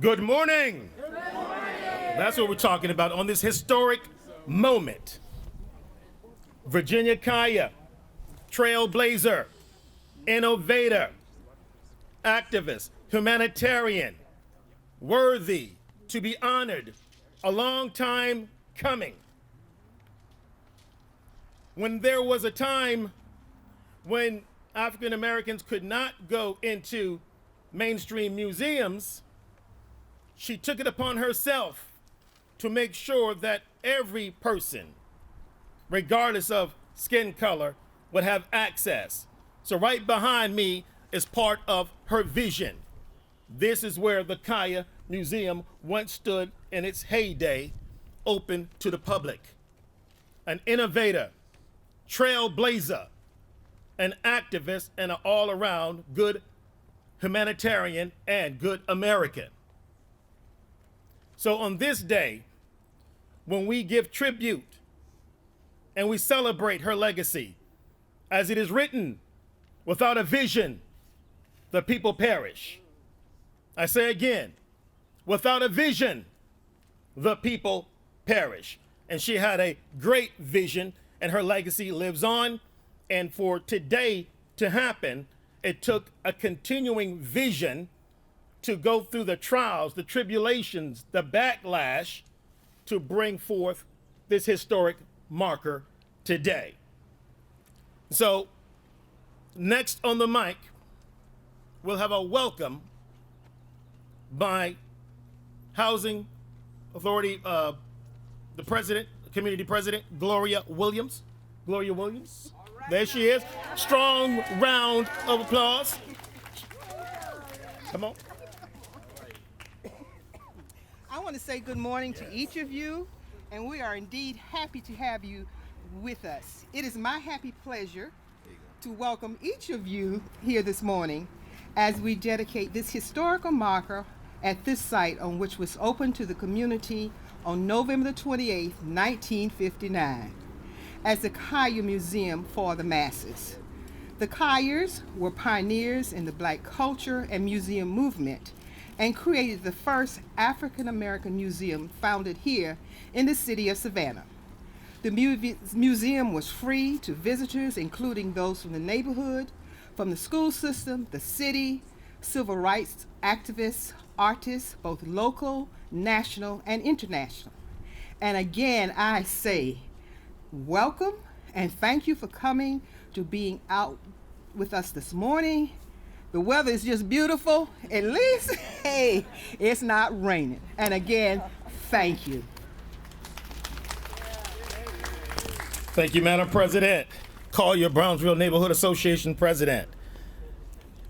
Good morning. Good morning. That's what we're talking about on this historic moment. Virginia Kiah, trailblazer, innovator, activist, humanitarian, worthy to be honored, a long time coming. When there was a time when African Americans could not go into mainstream museums, she took it upon herself to make sure that every person, regardless of skin color, would have access. So right behind me is part of her vision. This is where the Kiah Museum once stood in its heyday, open to the public. An innovator, trailblazer, an activist, and an all-around good humanitarian and good American. So on this day, when we give tribute and we celebrate her legacy, as it is written, without a vision, the people perish. I say again, without a vision, the people perish. And she had a great vision, and her legacy lives on. And for today to happen, it took a continuing vision to go through the trials, the tribulations, the backlash to bring forth this historic marker today. So next on the mic, we'll have a welcome by Housing Authority, the president, community president, Gloria Williams. Gloria Williams, right. There she is. Strong round of applause. Come on. I want to say good morning to each of you, and we are indeed happy to have you with us. It is my happy pleasure to welcome each of you here this morning as we dedicate this historical marker at this site on which was opened to the community on November the 28th, 1959, as the Kiah Museum for the Masses. The Kiahs were pioneers in the Black culture and museum movement and created the first African American museum founded here in the city of Savannah. The museum was free to visitors, including those from the neighborhood, from the school system, the city, civil rights activists, artists, both local, national, and international. And again, I say, welcome and thank you for coming to being out with us this morning. The weather is just beautiful. At least, hey, it's not raining. And again, thank you. Thank you, Madam President. Cuyler-Brownville Neighborhood Association President.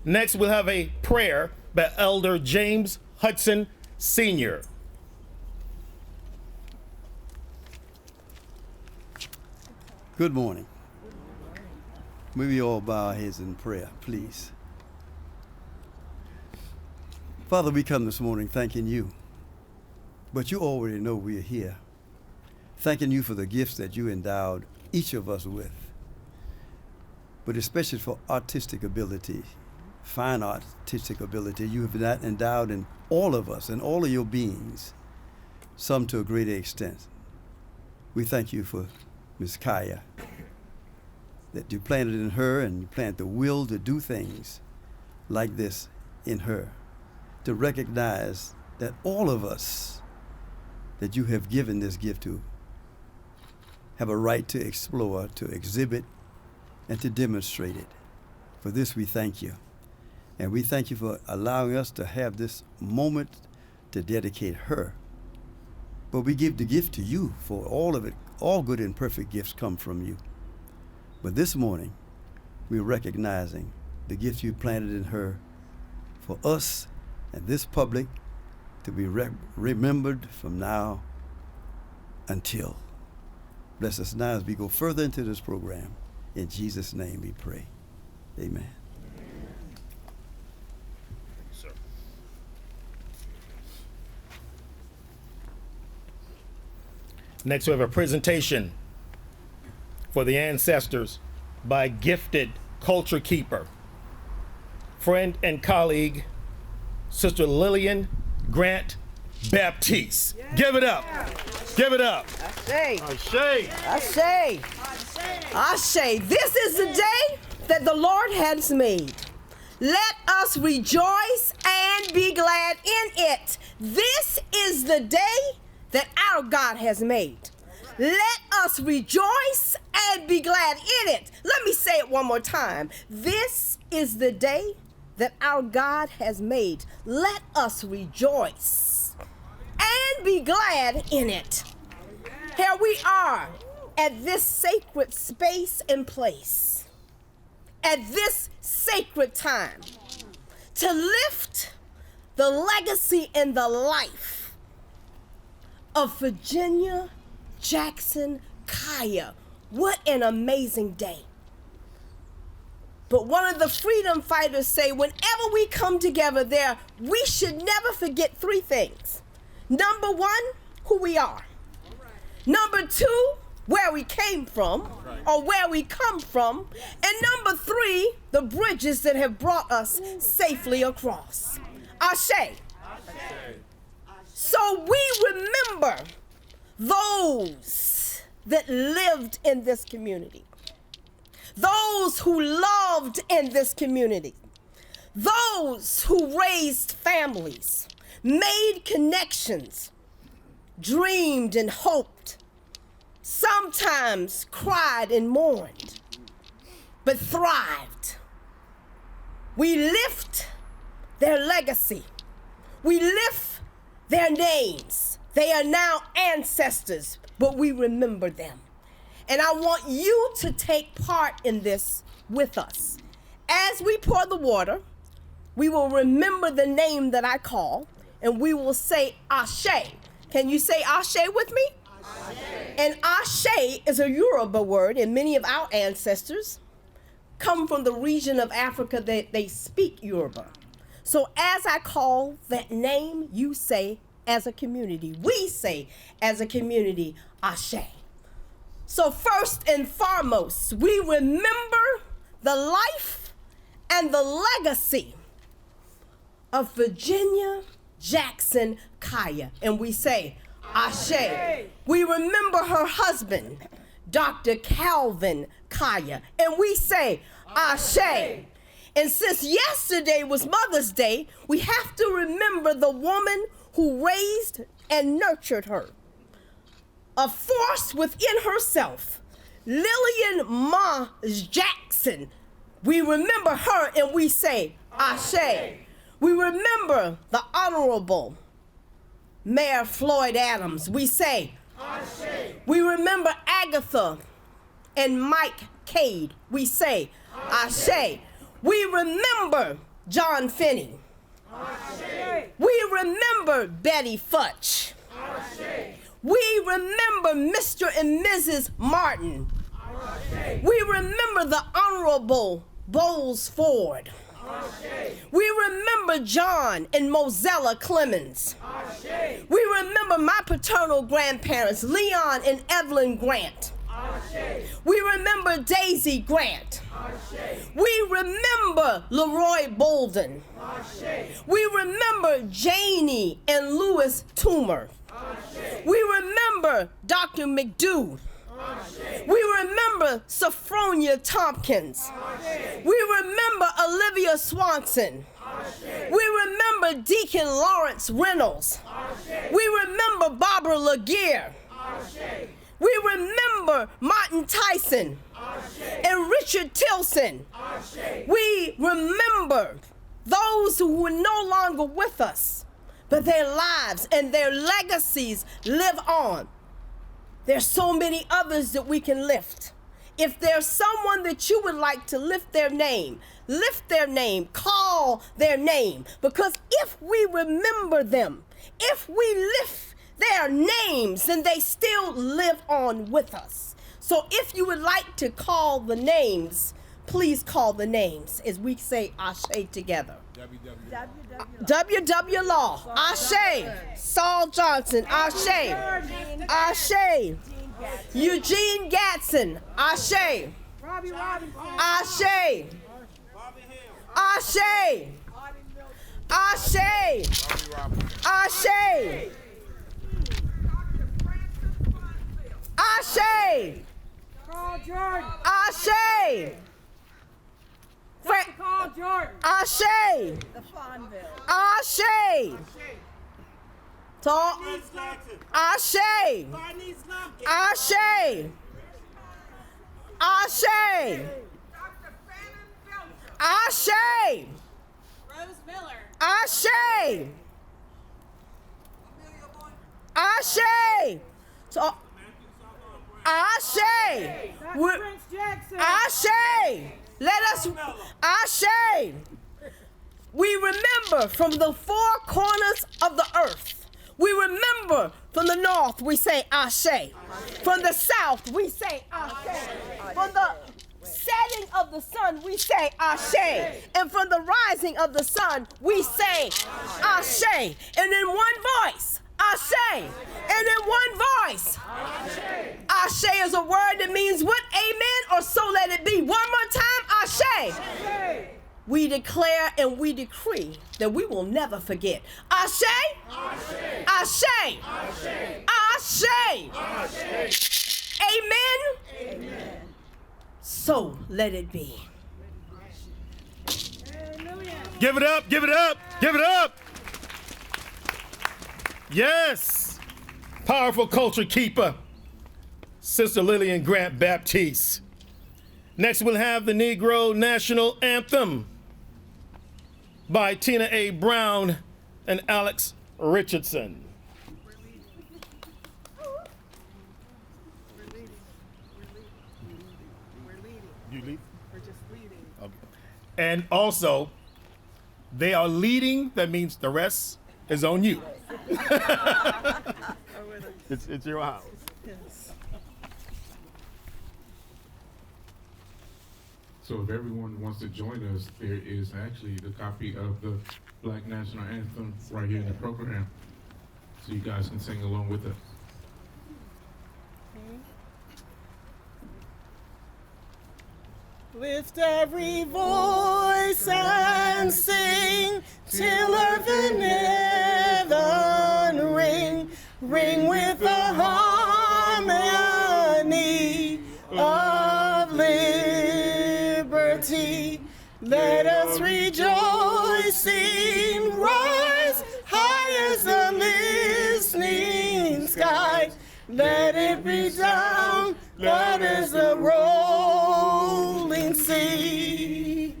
Next, we'll have a prayer by Elder James Hudson, Sr. Good morning. May we all bow our heads in prayer, please. Father, we come this morning thanking you, but you already know we are here. Thanking you for the gifts that you endowed each of us with, but especially for artistic ability, fine artistic ability you have endowed in all of us and all of your beings, some to a greater extent. We thank you for Ms. Kiah, that you planted in her and you planted the will to do things like this in her, to recognize that all of us that you have given this gift to have a right to explore, to exhibit, and to demonstrate it. For this we thank you. And we thank you for allowing us to have this moment to dedicate her. But we give the gift to you for all of it. All good and perfect gifts come from you. But this morning, we're recognizing the gift you planted in her for us and this public to be remembered from now until. Bless us now as we go further into this program. In Jesus' name we pray. Amen. Sir. Next, we have a presentation for the ancestors by gifted culture keeper, friend and colleague, Sister Lillian Grant Baptiste. Give it up. Give it up. I say, this is the day that the Lord has made. Let us rejoice and be glad in it. This is the day that our God has made. Let us rejoice and be glad in it. Let me say it one more time. This is the day that our God has made. Let us rejoice and be glad in it. Here we are at this sacred space and place, at this sacred time, to lift the legacy and the life of Virginia Jackson Kiah. What an amazing day. But one of the freedom fighters say, whenever we come together there, we should never forget three things. Number one, who we are. Number two, where we came from, or where we come from. And number three, the bridges that have brought us safely across. Ashe. So we remember those that lived in this community, those who loved in this community, those who raised families, made connections, dreamed and hoped, sometimes cried and mourned, but thrived. We lift their legacy. We lift their names. They are now ancestors, but we remember them. And I want you to take part in this with us. As we pour the water, we will remember the name that I call, and we will say Ashe. Can you say Ashe with me? Ashe. And Ashe is a Yoruba word, and many of our ancestors come from the region of Africa that they speak Yoruba. So as I call that name, you say as a community, we say as a community, Ashe. So first and foremost, we remember the life and the legacy of Virginia Jackson Kiah, and we say, Ashe. We remember her husband, Dr. Calvin Kiah, and we say, Ashe. And since yesterday was Mother's Day, we have to remember the woman who raised and nurtured her. A force within herself, Lillian Ma Jackson. We remember her and we say, Ashe. We remember the Honorable Mayor Floyd Adams. We say, Ashe. We remember Agatha and Mike Cade. We say, Ashe. We remember John Finney. Ashe. We remember Betty Futch. Ashe. We remember Mr. and Mrs. Martin. Ashe. We remember the Honorable Bowles Ford. Ashe. We remember John and Mozella Clemens. Ashe. We remember my paternal grandparents, Leon and Evelyn Grant. Ashe. We remember Daisy Grant. Ashe. We remember Leroy Bolden. Ashe. We remember Janie and Louis Toomer. Ashe. We remember Dr. McDew. Ashe. We remember Sophronia Tompkins. Ashe. We remember Olivia Swanson. Ashe. We remember Deacon Lawrence Reynolds. Ashe. We remember Barbara Laguerre. Ashe. We remember Martin Tyson. Ashe. And Richard Tilson. Ashe. We remember those who are no longer with us, but their lives and their legacies live on. There's so many others that we can lift. If there's someone that you would like to lift their name, call their name. Because if we remember them, if we lift their names, then they still live on with us. So if you would like to call the names, please call the names as we say Ashe together. W.W. Law, Ashe. Saul Johnson, Ashe. Ashe. Eugene Gatson, Ashe. Ashe. Ashe. Ashe. Ashe. Ashe. Carl Jordan. Ashe. Carl Jordan. Ashe. Ashe. Talk. Ashe. Ashe. Ashe. Ashe. Rose Miller. Ashe. Ashe. Talk. Ashe. Dr. Prince Jackson. Ashe. Let us. Ashe. We remember from the four corners of the earth. We remember from the north, we say Ashe. From the south, we say Ashe. From the setting of the sun, we say Ashe. And from the rising of the sun, we say Ashe. And in one voice, Ashe. And in one voice, Ashe is a word that means what? Amen, or so let it be. One more time, Ashe. We declare and we decree that we will never forget. Ashe. Ashe. Ashe. Ashe. Amen. So let it be. Give it up, give it up, give it up. Yes. Powerful culture keeper, Sister Lillian Grant Baptiste. Next, we'll have the Negro National Anthem by Tina A. Brown and Alex Richardson. You lead? We're just leading. Okay. And also, they are leading, that means the rest is on you. It's your house. Yes. So if everyone wants to join us, there is actually the copy of the Black National Anthem right here in the program. So you guys can sing along with us. Lift every voice and sing till earth and heaven ring, ring with the harmony of liberty. Let us rejoicing rise high as the listening sky. Let it resound loud as the rolling sea.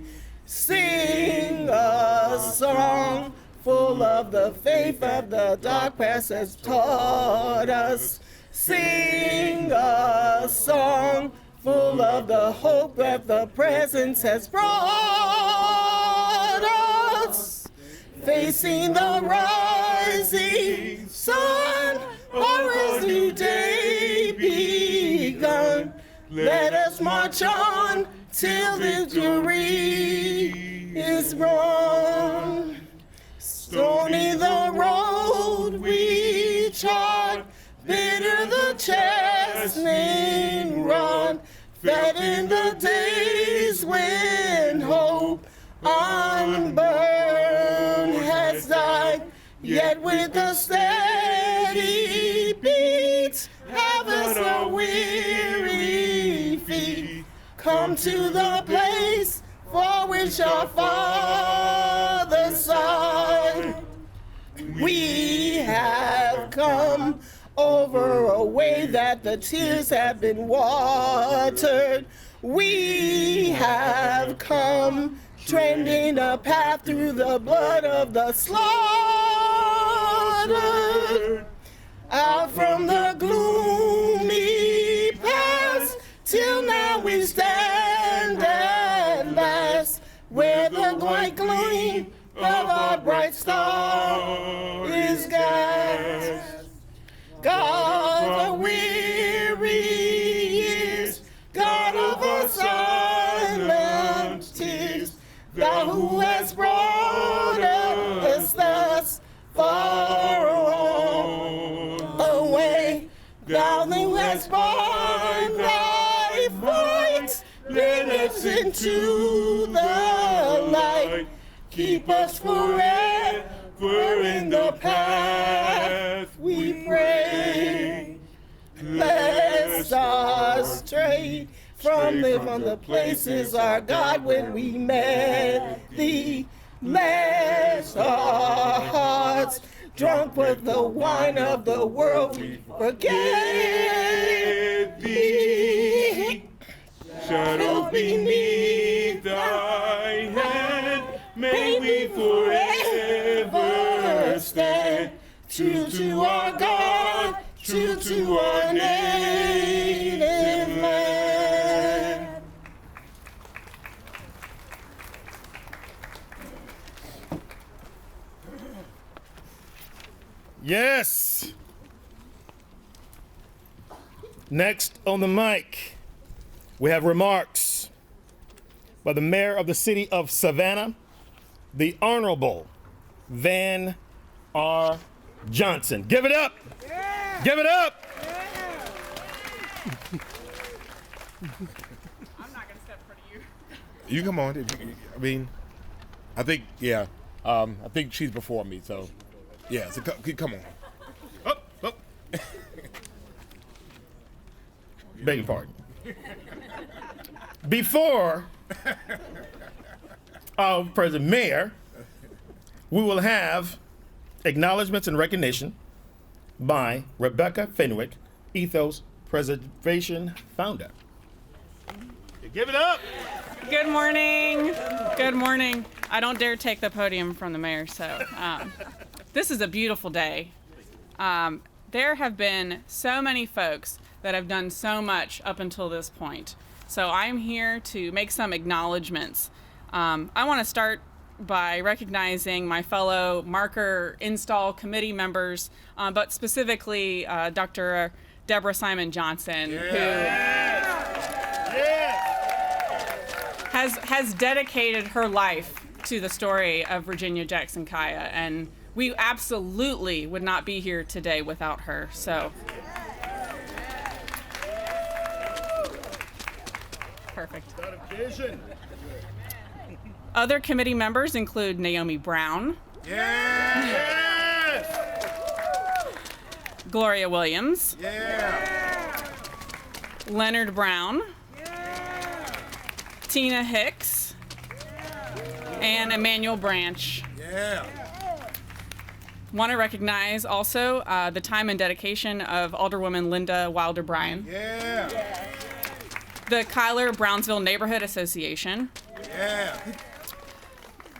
Sing a song full of the faith of the dark past has taught us. Sing a song full of the hope that the presence has brought us. Facing the rising sun, or as new day begun, let us march on till victory is won. Stony the road we trod, bitter the chastening rod, that in the days when hope unburned has died, yet with a steady beat, haven't a weary feet come to the place for which our Father sighed. We have come over a way that the tears have been watered. We have come trending a path through the blood of the slaughtered. Out from the gloomy past, till now we stand at last, where the white gleam of our bright star is gasped. God, the weary years, God of our silent tears, Thou who has brought us thus far away, Thou who has borne Thy fight, lead us into the light, keep us forever in the path we pray. Bless our stray from the places our God when we met thee. Bless our hearts drunk with the wine of the world, we forget thee. Shadows beneath thy hand, may we forever stand. True to our God, true to our native land. Yes. Next on the mic, we have remarks by the mayor of the city of Savannah, the Honorable Van R. Johnson. Give it up. Yeah. Give it up. Yeah. I'm not gonna step in front of you. You come on. I mean, I think, yeah. I think she's before me, so yeah. So come on. Oh. Beg your pardon. Before our President Mayor, we will have acknowledgments and recognition by Rebecca Fenwick, Ethos Preservation Founder. Give it up. Good morning. Good morning. I don't dare take the podium from the mayor, so this is a beautiful day. There have been so many folks that have done so much up until this point. So I'm here to make some acknowledgments. I want to start by recognizing my fellow marker install committee members, but specifically Dr. Deborah Simon Johnson, who has dedicated her life to the story of Virginia Jackson Kiah, and we absolutely would not be here today without her. So, perfect. Other committee members include Naomi Brown, Gloria Williams, Leonard Brown, Tina Hicks, and Emmanuel Branch. Want to recognize also the time and dedication of Alderwoman Linda Wilder-Bryan, the Cuyler-Brownville Neighborhood Association,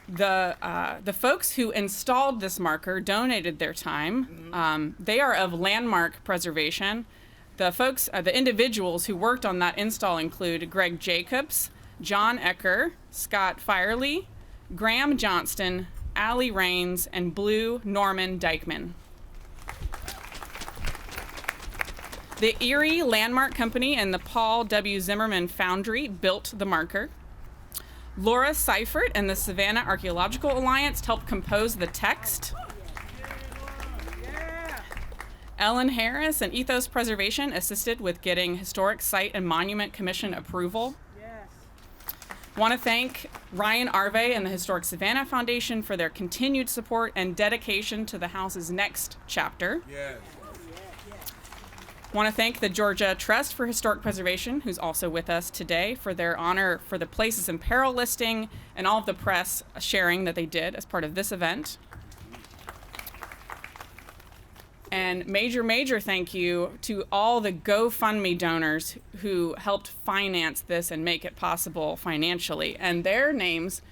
the folks who installed this marker donated their time. They are of landmark preservation. The folks, the individuals who worked on that install include Greg Jacobs, John Ecker, Scott Firely, Graham Johnston, Allie Rains, and Blue Norman Dykeman. The Erie Landmark Company and the Paul W. Zimmerman Foundry built the marker. Laura Seifert and the Savannah Archaeological Alliance helped compose the text. Ellen Harris and Ethos Preservation assisted with getting Historic Site and Monument Commission approval. Want to thank Ryan Arvey and the Historic Savannah Foundation for their continued support and dedication to the house's next chapter. Want to thank the Georgia Trust for Historic Preservation, who's also with us today, for their honor for the Places in Peril listing and all of the press sharing that they did as part of this event. And major thank you to all the GoFundMe donors who helped finance this and make it possible financially. And their names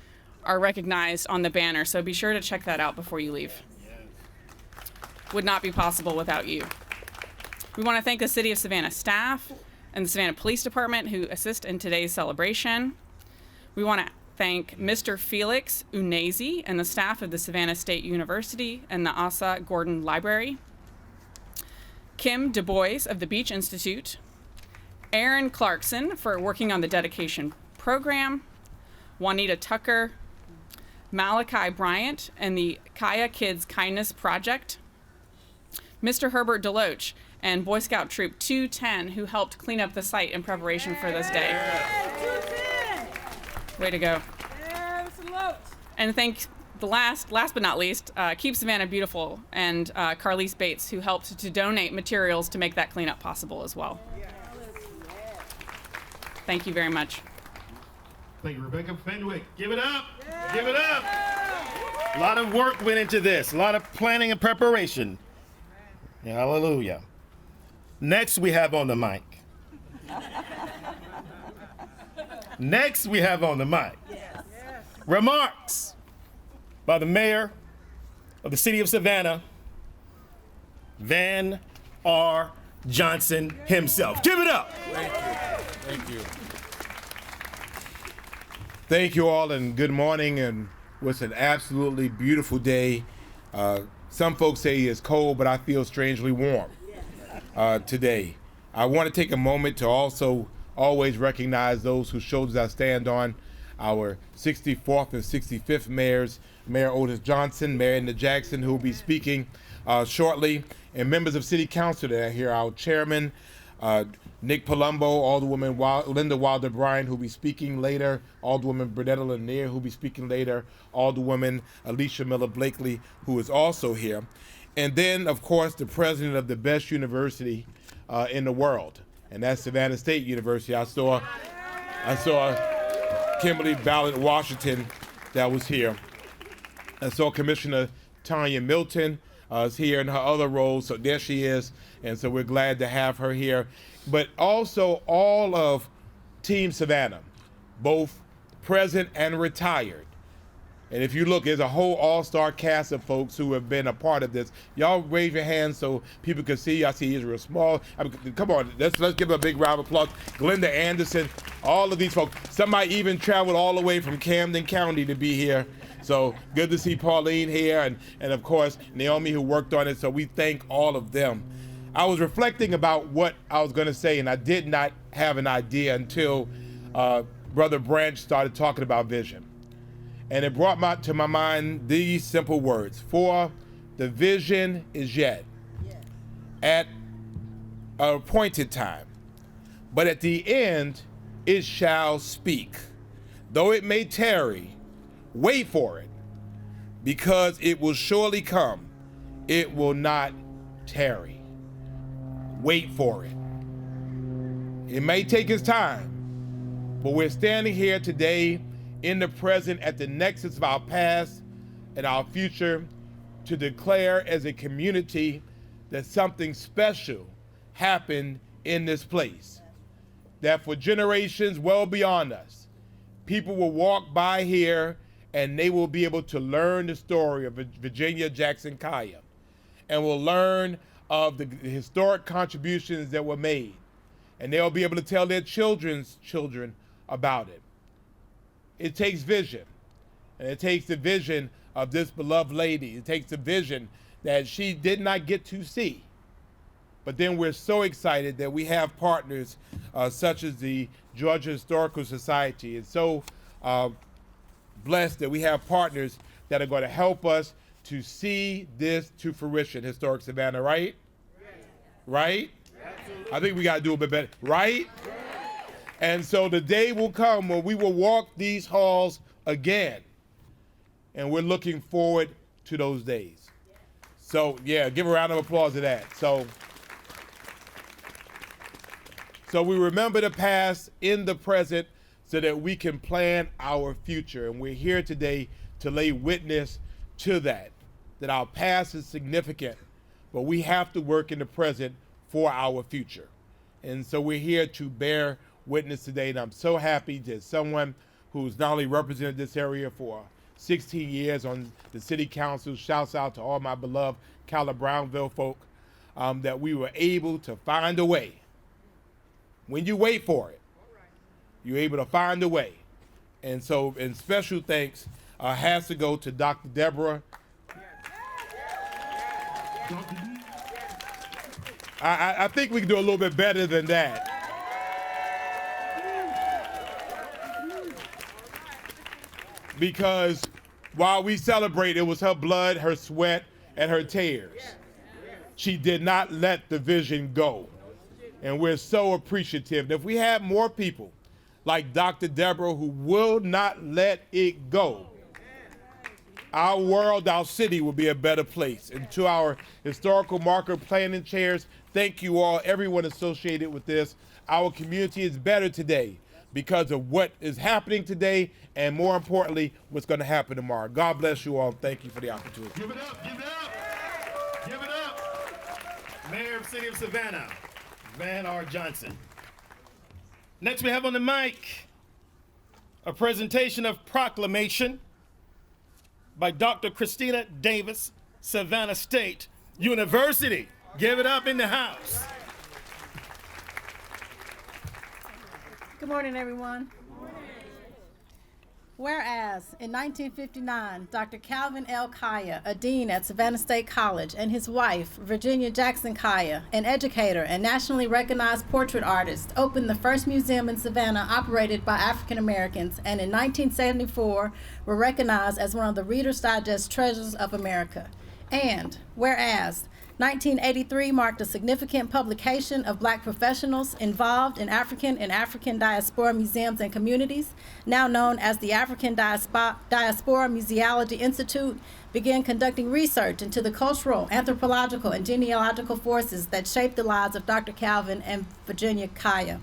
are recognized on the banner, so be sure to check that out before you leave. Would not be possible without you. We want to thank the City of Savannah staff and the Savannah Police Department who assist in today's celebration. We want to thank Mr. Felix Unezi and the staff of the Savannah State University and the Asa Gordon Library. Kim Du Bois of the Beach Institute, Aaron Clarkson for working on the dedication program, Juanita Tucker, Malachi Bryant and the Kiah Kids Kindness Project, Mr. Herbert Deloach and Boy Scout Troop 210 who helped clean up the site in preparation for this day. Way to go. And thank the last but not least, Keep Savannah Beautiful and Carlise Bates, who helped to donate materials to make that cleanup possible as well. Thank you very much. Thank you, Rebecca Fenwick. Give it up. Give it up. A lot of work went into this, a lot of planning and preparation. Hallelujah. Next, we have on the mic. Remarks by the mayor of the city of Savannah, Van R. Johnson himself. Give it up. Thank you. Thank you all, and good morning, and it's an absolutely beautiful day. Some folks say it's cold, but I feel strangely warm today. I want to take a moment to also always recognize those whose shoulders I stand on, our 64th and 65th mayors, Mayor Otis Johnson, Mayor Edna Jackson, who will be speaking shortly, and members of City Council that are here, our chairman, Nick Palumbo, Alderwoman Linda Wilder-Bryan, who will be speaking later, Alderwomen Bernetta Lanier, who will be speaking later, Alderwoman Alicia Miller-Blakely, who is also here. And then, of course, the president of the best university in the world, and that's Savannah State University. I saw Kimberly Ballard Washington that was here. I saw Commissioner Tanya Milton is here in her other role, so there she is, and so we're glad to have her here. But also all of Team Savannah, both present and retired. And if you look, there's a whole all-star cast of folks who have been a part of this. Y'all raise your hands so people can see. I see Israel Small. Come on, let's give them a big round of applause. Glenda Anderson, all of these folks. Somebody even traveled all the way from Camden County to be here. So good to see Pauline here, and of course, Naomi, who worked on it. So we thank all of them. I was reflecting about what I was going to say, and I did not have an idea until Brother Branch started talking about vision. And it brought to my mind these simple words: for the vision is yet at an appointed time, but at the end it shall speak. Though it may tarry, wait for it, because it will surely come. It will not tarry. Wait for it. It may take its time, but we're standing here today in the present at the nexus of our past and our future to declare as a community that something special happened in this place. That for generations well beyond us, people will walk by here and they will be able to learn the story of Virginia Jackson Kiah, and will learn of the historic contributions that were made. And they'll be able to tell their children's children about it. It takes vision, and it takes the vision of this beloved lady. It takes the vision that she did not get to see. But then we're so excited that we have partners such as the Georgia Historical Society, and so blessed that we have partners that are going to help us to see this to fruition. Historic Savannah, right? Right? I think we got to do a bit better, right? And so the day will come when we will walk these halls again. And we're looking forward to those days. So, yeah, give a round of applause to that. So we remember the past in the present so that we can plan our future. And we're here today to lay witness to that our past is significant, but we have to work in the present for our future. And so we're here to bear witness today, and I'm so happy that someone who's not only represented this area for 16 years on the city council, shouts out to all my beloved Cuyler-Brownville folk, that we were able to find a way. When you wait for it, you're able to find a way. And so, and special thanks has to go to Dr. Deborah. I think we can do a little bit better than that. Because while we celebrate, it was her blood, her sweat, and her tears. She did not let the vision go. And we're so appreciative. And if we have more people like Dr. Deborah who will not let it go, our world, our city will be a better place. And to our historical marker planning chairs, thank you all, everyone associated with this. Our community is better today because of what is happening today, and more importantly, what's going to happen tomorrow. God bless you all. Thank you for the opportunity. Give it up, give it up, give it up. Mayor of the City of Savannah, Van R. Johnson. Next we have on the mic a presentation of proclamation by Dr. Christina Davis, Savannah State University. Give it up in the house. Good morning, everyone. Whereas, in 1959, Dr. Calvin L. Kiah, a dean at Savannah State College, and his wife, Virginia Jackson Kiah, an educator and nationally recognized portrait artist, opened the first museum in Savannah operated by African Americans, and in 1974 were recognized as one of the Reader's Digest Treasures of America. And whereas, 1983 marked a significant publication of Black professionals involved in African and African diaspora museums and communities, now known as the African Diaspora Museology Institute, began conducting research into the cultural, anthropological, and genealogical forces that shaped the lives of Dr. Calvin and Virginia Kiah,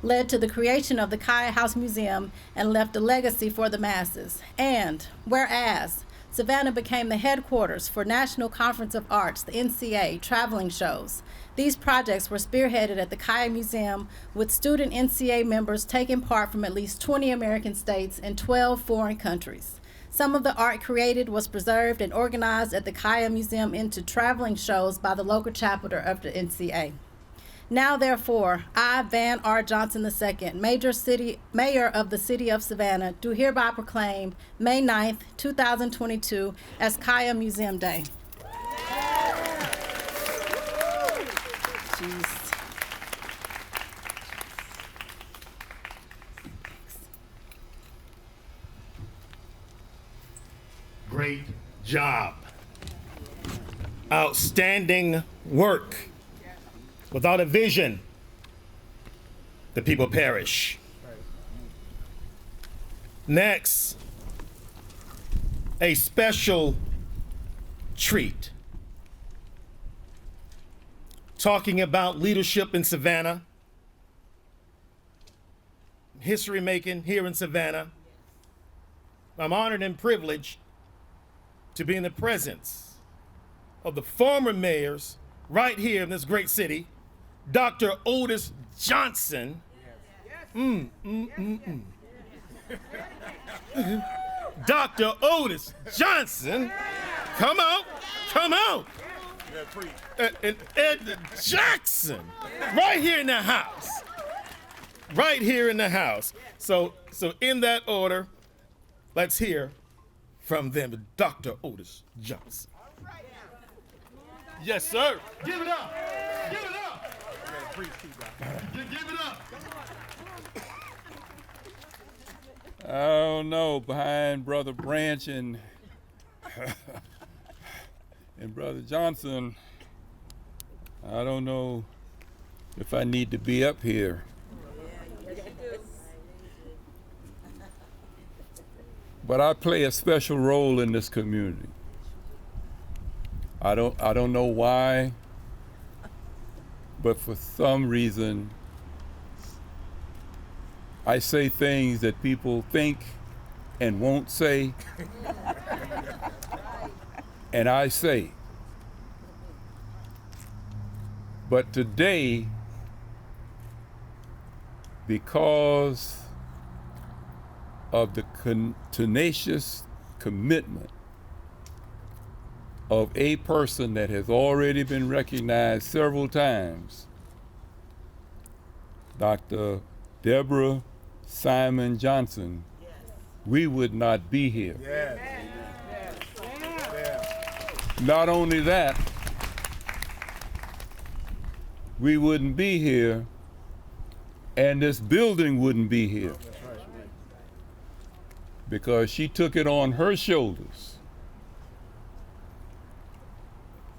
led to the creation of the Kiah House Museum, and left a legacy for the masses. And whereas, Savannah became the headquarters for National Conference of Arts, the NCA, traveling shows. These projects were spearheaded at the Kiah Museum, with student NCA members taking part from at least 20 American states and 12 foreign countries. Some of the art created was preserved and organized at the Kiah Museum into traveling shows by the local chapter of the NCA. Now, therefore, I, Van R. Johnson II, Mayor of the City of Savannah, do hereby proclaim May 9th, 2022 as Kiah Museum Day. Jeez. Great job. Outstanding work. Without a vision, the people perish. Next, a special treat. Talking about leadership in Savannah, history making here in Savannah. I'm honored and privileged to be in the presence of the former mayors right here in this great city, Dr. Otis Johnson. Dr. Otis Johnson. Come out, come out. And Edna Jackson, right here in the house. Right here in the house. So in that order, let's hear from them, Dr. Otis Johnson. Yes, sir. Give it up. Give it up. Give it up. I don't know, behind Brother Branch and Brother Johnson, I don't know if I need to be up here. But I play a special role in this community. I don't know why, but for some reason, I say things that people think and won't say, and I say. But today, because of the tenacious commitment of a person that has already been recognized several times, Dr. Deborah Simon Johnson, we would not be here. Yes. Not only that, we wouldn't be here, and this building wouldn't be here. Because she took it on her shoulders,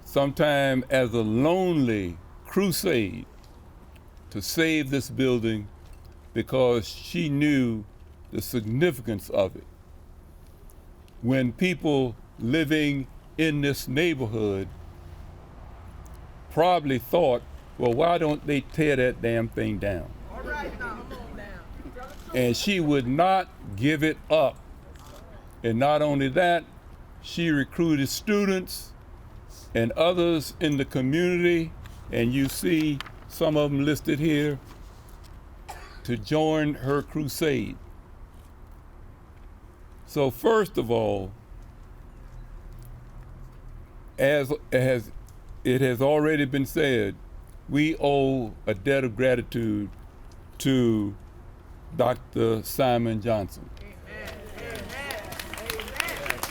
sometime as a lonely crusade, to save this building, because she knew the significance of it. When people living in this neighborhood probably thought, well, why don't they tear that damn thing down? And she would not give it up. And not only that, she recruited students and others in the community, and you see some of them listed here, to join her crusade. So first of all, as it has already been said, we owe a debt of gratitude to Dr. Simon Johnson.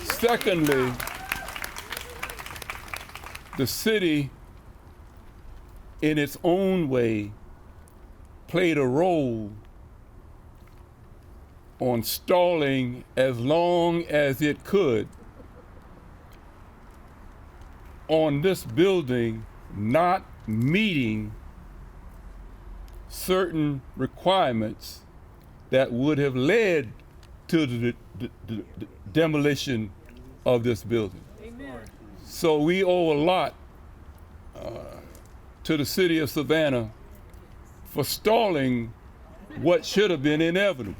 Secondly, the city, in its own way, played a role on stalling as long as it could on this building not meeting certain requirements that would have led to the demolition of this building. Amen. So we owe a lot to the city of Savannah for stalling what should have been inevitable.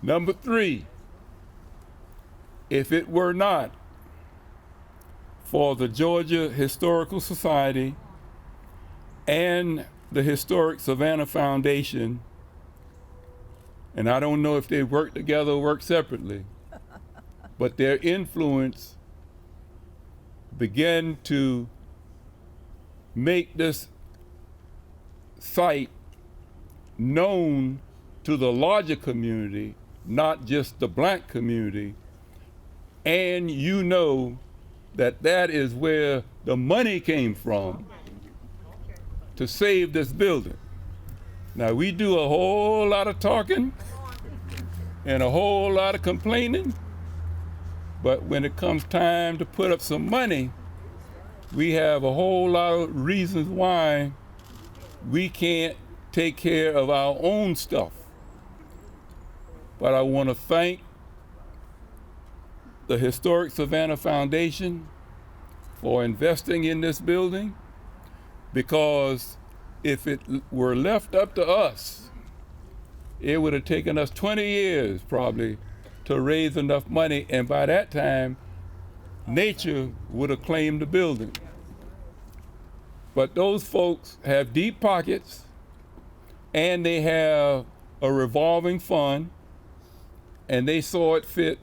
Number three, if it were not for the Georgia Historical Society and the Historic Savannah Foundation, and I don't know if they work together or work separately, but their influence began to make this site known to the larger community, not just the black community. And you know that that is where the money came from to save this building. Now, we do a whole lot of talking and a whole lot of complaining, but when it comes time to put up some money, we have a whole lot of reasons why we can't take care of our own stuff. But I want to thank the Historic Savannah Foundation for investing in this building, because if it were left up to us, it would have taken us 20 years probably to raise enough money, and by that time, nature would have claimed the building. But those folks have deep pockets, and they have a revolving fund, and they saw it fit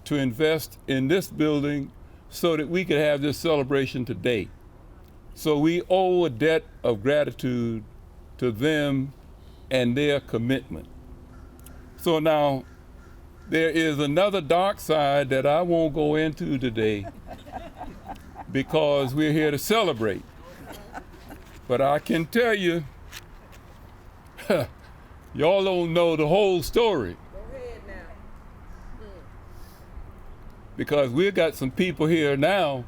to invest in this building so that we could have this celebration today. So we owe a debt of gratitude to them and their commitment. So now, there is another dark side that I won't go into today because we're here to celebrate. But I can tell you, y'all don't know the whole story. Because we've got some people here now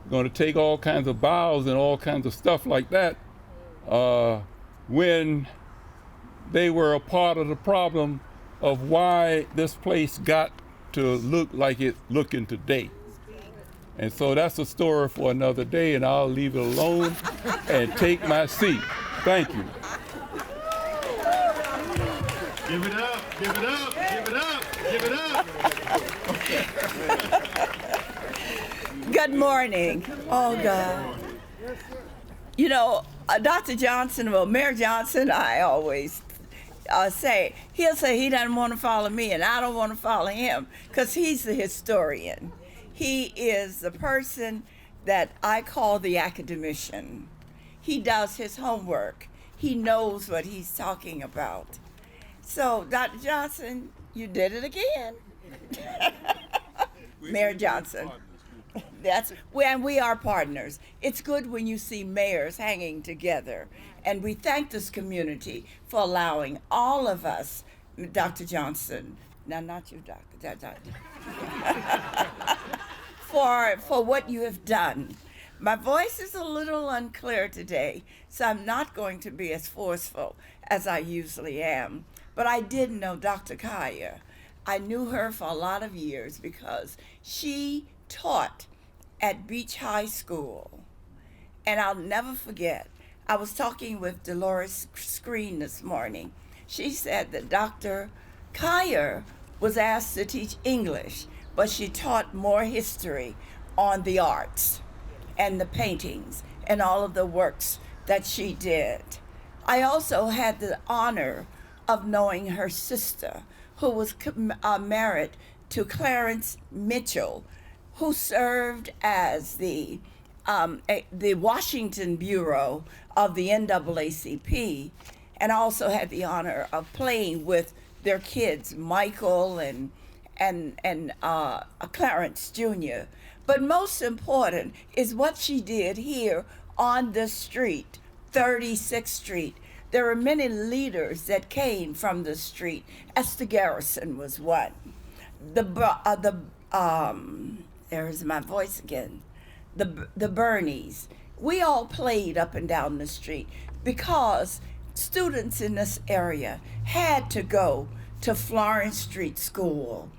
going to take all kinds of vows and all kinds of stuff like that when they were a part of the problem of why this place got to look like it's looking today. And so that's a story for another day, and I'll leave it alone and take my seat. Thank you. Give it up, give it up, give it up, give it up. Good morning. Oh, God. You know, Dr. Johnson, well, Mayor Johnson, I always say, he'll say he doesn't want to follow me and I don't want to follow him because he's the historian. He is the person that I call the academician. He does his homework. He knows what he's talking about. So, Dr. Johnson, you did it again. Mayor Johnson. And we are partners. It's good when you see mayors hanging together. And we thank this community for allowing all of us, Dr. Johnson, now not you, Doctor, for what you have done. My voice is a little unclear today, so I'm not going to be as forceful as I usually am. But I did know Dr. Kiah I knew her for a lot of years because she taught at Beach High School. And I'll never forget, I was talking with Dolores Screen this morning. She said that Dr. Kiah was asked to teach English, but she taught more history on the arts and the paintings and all of the works that she did. I also had the honor of knowing her sister, who was married to Clarence Mitchell, who served as the Washington Bureau of the NAACP, and also had the honor of playing with their kids, Michael and Clarence Jr. But most important is what she did here on this street, 36th Street. There were many leaders that came from the street. Esther Garrison was one. There's my voice again. The Bernies. We all played up and down the street because students in this area had to go to Florence Street School,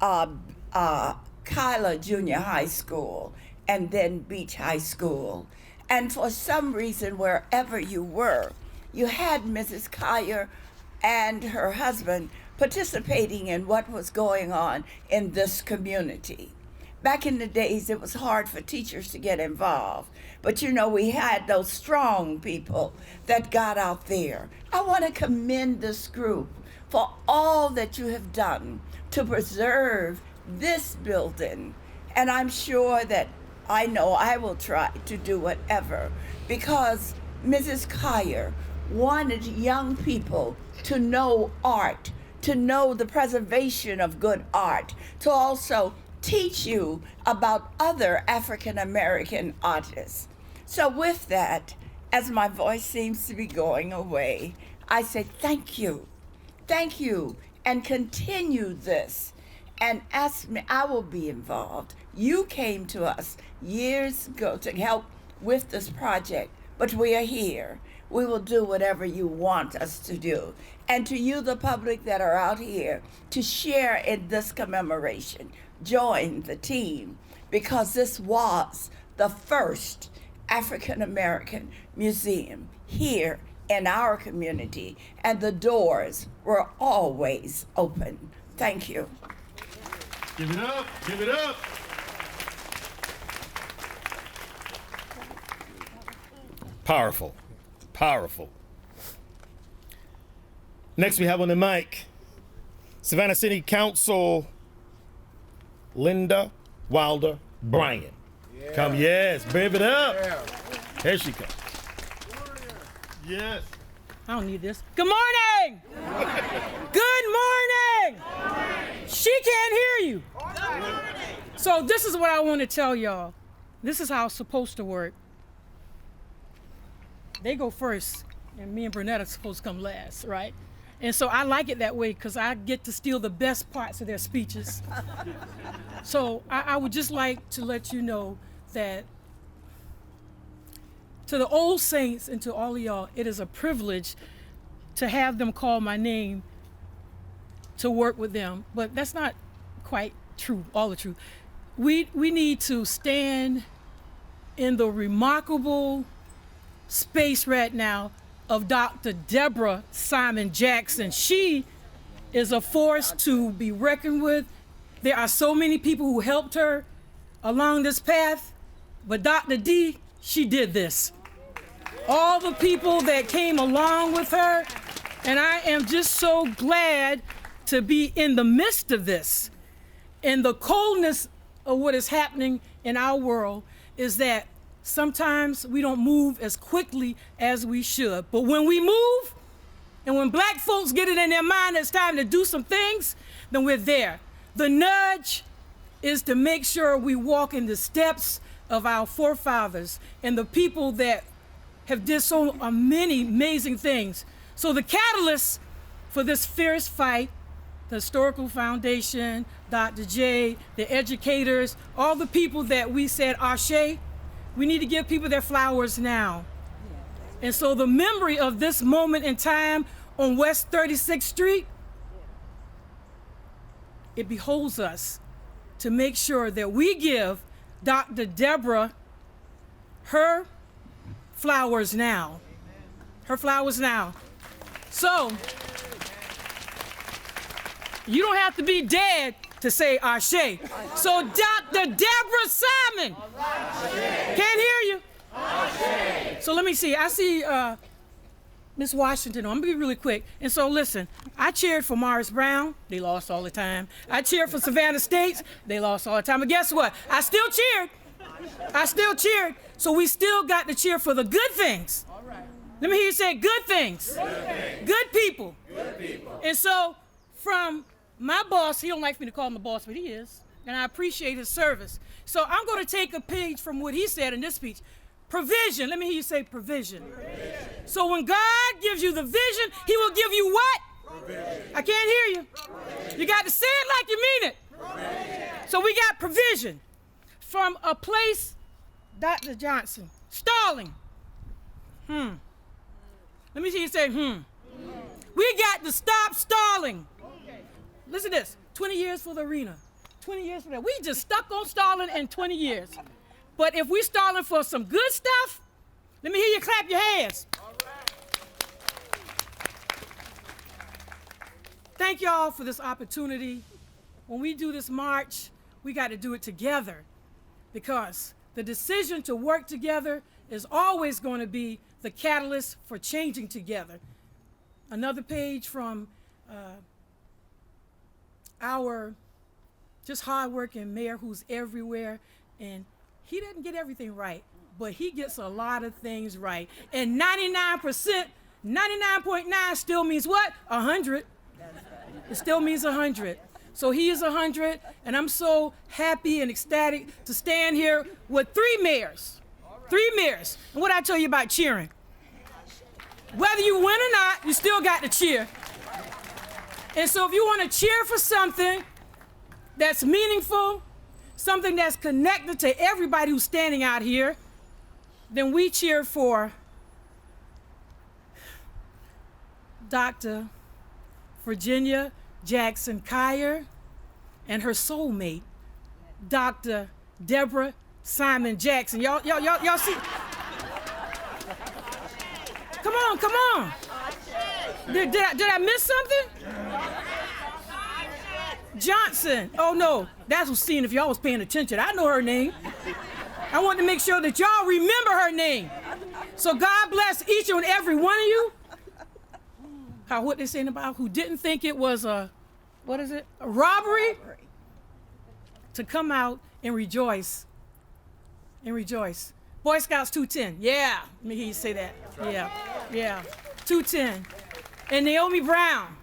Cuyler Junior High School, and then Beach High School. And for some reason, wherever you were, you had Mrs. Kiah and her husband participating in what was going on in this community. Back in the days, it was hard for teachers to get involved. But you know, we had those strong people that got out there. I want to commend this group for all that you have done to preserve this building. And I'm sure that I know I will try to do whatever, because Mrs. Kiah wanted young people to know art, to know the preservation of good art, to also teach you about other African American artists. So with that, as my voice seems to be going away, I say thank you, and continue this. And ask me, I will be involved. You came to us years ago to help with this project, but we are here. We will do whatever you want us to do. And to you, the public that are out here, to share in this commemoration, join the team, because this was the first African American museum here in our community, and the doors were always open. Thank you. Give it up, give it up. Powerful, powerful. Next we have on the mic, Savannah City Council, Linda Wilder-Bryan. Yeah. Come, yes, baby it up. Yeah. Here she comes. Yes. I don't need this. Good morning! Good morning! She can't hear you. So this is what I want to tell y'all. This is how it's supposed to work. They go first, and me and Bernetta are supposed to come last, right? And so I like it that way because I get to steal the best parts of their speeches. So I would just like to let you know that to the old saints and to all of y'all, it is a privilege to have them call my name to work with them. But that's not quite true, all the truth. We need to stand in the remarkable space right now of Dr. Deborah Simon Jackson. She is a force to be reckoned with. There are so many people who helped her along this path, but Dr. D, she did this. All the people that came along with her, and I am just so glad to be in the midst of this. And the coldness of what is happening in our world is that sometimes we don't move as quickly as we should. But when we move, and when black folks get it in their mind it's time to do some things, then we're there. The nudge is to make sure we walk in the steps of our forefathers and the people that have did so many amazing things. So the catalyst for this fierce fight, the Historical Foundation, Dr. J, the educators, all the people that we said ashe, we need to give people their flowers now. And so the memory of this moment in time on West 36th Street it beholds us to make sure that we give Dr. Deborah her flowers now. Her flowers now. So, you don't have to be dead to say Ashe. So, Dr. Deborah Simon. Can't hear you. So let me see. I see Miss Washington. I'm gonna be really quick. And so listen, I cheered for Morris Brown. They lost all the time. I cheered for Savannah State. They lost all the time. But guess what? I still cheered. So we still got to cheer for the good things. All right. Let me hear you say good things. Good people. And so from my boss, he don't like me to call him a boss, but he is. And I appreciate his service. So I'm going to take a page from what he said in this speech. Provision. Let me hear you say provision. So when God gives you the vision, he will give you what? Provision. I can't hear you. You got to say it like you mean it. So we got provision. From a place, Dr. Johnson, stalling. Let me see you say, We got to stop stalling. Listen to this, 20 years for the arena, 20 years for that. We just stuck on stalling in 20 years. But if we stalling for some good stuff, let me hear you clap your hands. Thank y'all for this opportunity. When we do this march, we got to do it together, because the decision to work together is always going to be the catalyst for changing together. Another page from our just hardworking mayor who's everywhere, and he doesn't get everything right, but he gets a lot of things right. And 99%, 99.9 still means what? 100. It still means 100. So he is 100, and I'm so happy and ecstatic to stand here with 3 mayors. 3 mayors. And what I tell you about cheering? Whether you win or not, you still got to cheer. And so if you want to cheer for something that's meaningful, something that's connected to everybody who's standing out here, then we cheer for Dr. Virginia Jackson Kiah and her soulmate, Dr. Deborah Simon Jackson. Y'all see? Come on. Did I miss something? Johnson. Oh no, that's what's seen if y'all was paying attention. I know her name. I want to make sure that y'all remember her name. So God bless each and every one of you. What they saying about who didn't think it was a robbery? To come out and rejoice. Boy Scouts 210. Yeah, let me hear you say that. Yeah. 210. And Naomi Brown.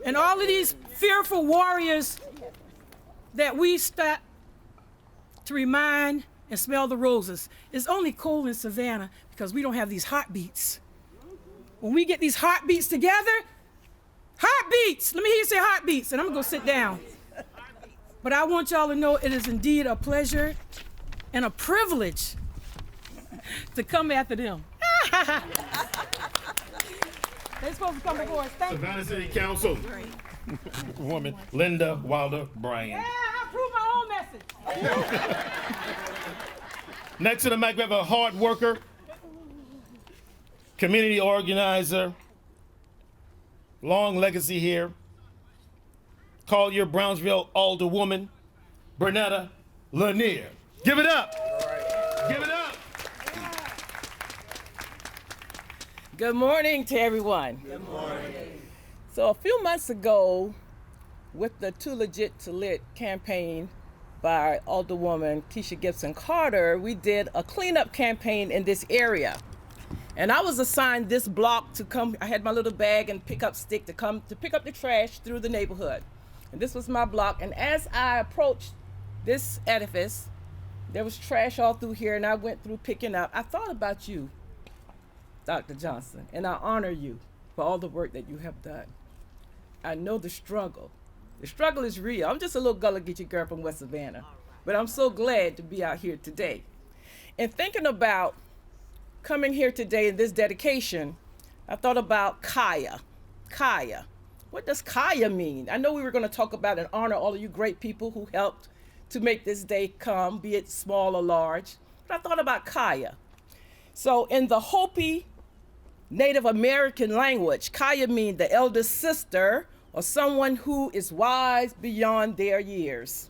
And all of these fearful warriors that we stop to remind and smell the roses. It's only cold in Savannah because we don't have these heartbeats. When we get these heartbeats together, heartbeats! Let me hear you say heartbeats, and I'm gonna go sit down. But I want y'all to know it is indeed a pleasure and a privilege to come after them. They're supposed to come before us. Thank you. Savannah City Council woman Linda Wilder-Bryan. Yeah, I approve my own message. Next to the mic, we have a hard worker, community organizer, long legacy here, Cuyler-Brownville Alderwoman Bernetta Lanier. Give it up. Give it up. Good morning to everyone. Good morning. So a few months ago, with the Too Legit to Lit campaign by Alderwoman Keisha Gibson Carter, we did a cleanup campaign in this area. And I was assigned this block to come. I had my little bag and pickup stick to come to pick up the trash through the neighborhood. And this was my block. And as I approached this edifice, there was trash all through here, and I went through picking up. I thought about you, Dr. Johnson, and I honor you for all the work that you have done. I know the struggle. The struggle is real. I'm just a little Gullah Geechee girl from West Savannah, but I'm so glad to be out here today. And thinking about coming here today in this dedication, I thought about Kiah. what does Kiah mean? I know we were going to talk about and honor all of you great people who helped to make this day come, be it small or large. But I thought about Kiah. So in the Hopi Native American language, Kiah means the eldest sister or someone who is wise beyond their years.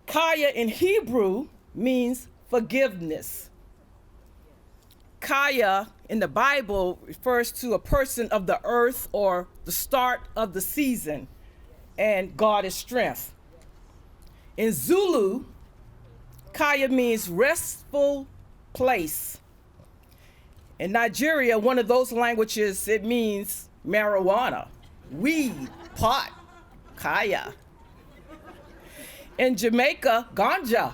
Kiah in Hebrew means forgiveness. Kiah in the Bible refers to a person of the earth or the start of the season, and God is strength. In Zulu, Kiah means restful place. In Nigeria, one of those languages, it means marijuana, weed, pot, Kiah. In Jamaica, ganja.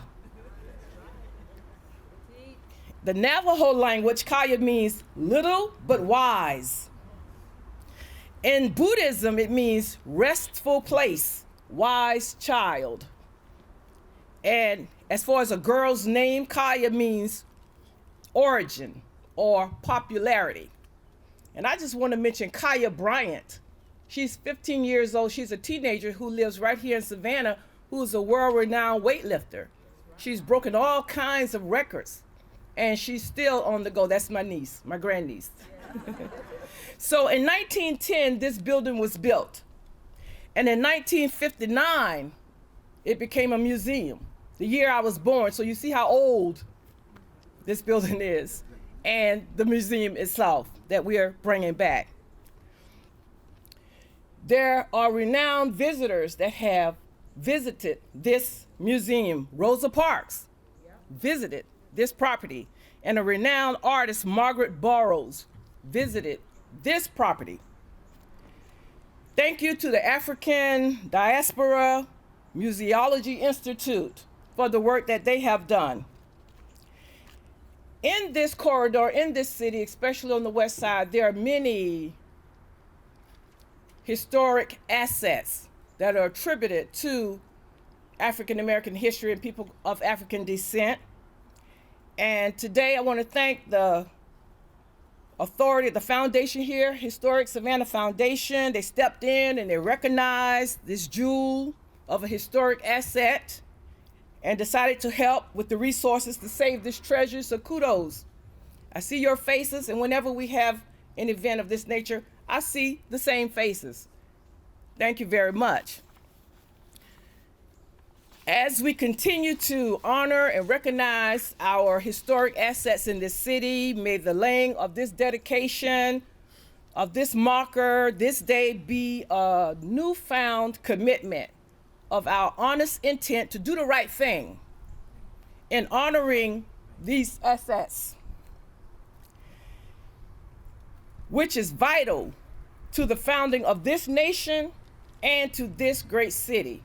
The Navajo language, Kiah means little but wise. In Buddhism, it means restful place, wise child. And as far as a girl's name, Kiah means origin or popularity. And I just want to mention Kiah Bryant. She's 15 years old. She's a teenager who lives right here in Savannah, who's a world-renowned weightlifter. She's broken all kinds of records, and she's still on the go. That's my niece, my grandniece. So in 1910, this building was built. And in 1959, it became a museum, the year I was born. So you see how old this building is, and the museum itself that we are bringing back. There are renowned visitors that have visited this museum. Rosa Parks visited this property, and a renowned artist, Margaret Burroughs, visited this property. Thank you to the African Diaspora Museology Institute for the work that they have done. In this corridor, in this city, especially on the west side, there are many historic assets that are attributed to African American history and people of African descent. And today I want to thank the authority, the foundation here, Historic Savannah Foundation. They stepped in and they recognized this jewel of a historic asset and decided to help with the resources to save this treasure. So kudos. I see your faces, and whenever we have an event of this nature, I see the same faces. Thank you very much. As we continue to honor and recognize our historic assets in this city, may the laying of this dedication, of this marker, this day be a newfound commitment of our honest intent to do the right thing in honoring these assets, which is vital to the founding of this nation and to this great city.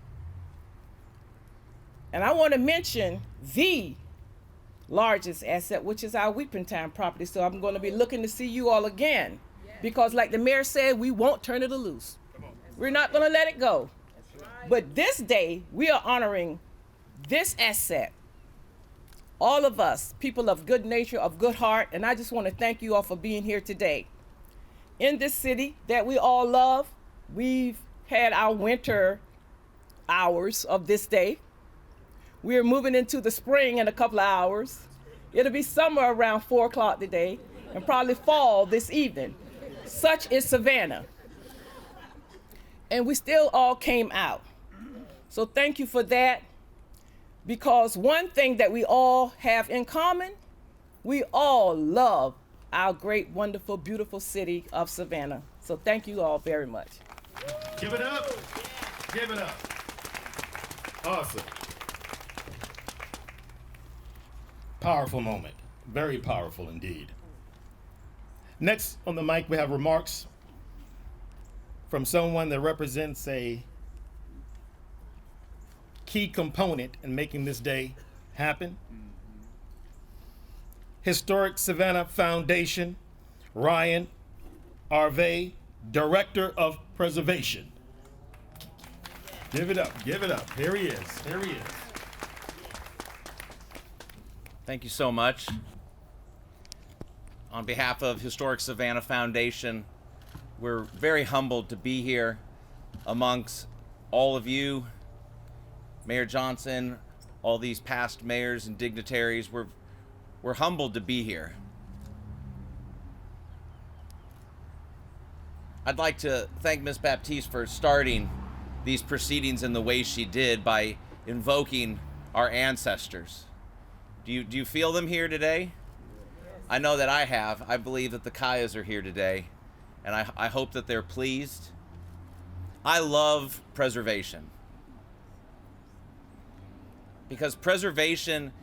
And I want to mention the largest asset, which is our Weeping Time property. So I'm going to be looking to see you all again, because like the mayor said, we won't turn it loose. We're not going to let it go. But this day, we are honoring this asset. All of us, people of good nature, of good heart, and I just want to thank you all for being here today. In this city that we all love, we've had our winter hours of this day. We're moving into the spring in a couple of hours. It'll be summer around 4 o'clock today, and probably fall this evening. Such is Savannah. And we still all came out. So thank you for that, because one thing that we all have in common, we all love our great, wonderful, beautiful city of Savannah. So thank you all very much. Give it up. Give it up. Awesome. Powerful moment. Very powerful indeed. Next on the mic, we have remarks from someone that represents a key component in making this day happen. Historic Savannah Foundation, Ryan Arvey, Director of Preservation. Give it up, give it up. Here he is, here he is. Thank you so much. On behalf of Historic Savannah Foundation, we're very humbled to be here amongst all of you, Mayor Johnson, all these past mayors and dignitaries. We're humbled to be here. I'd like to thank Ms. Baptiste for starting these proceedings in the way she did by invoking our ancestors. Do you feel them here today? I know that I have. I believe that the Kiahs are here today, and I hope that they're pleased. I love preservation, because preservation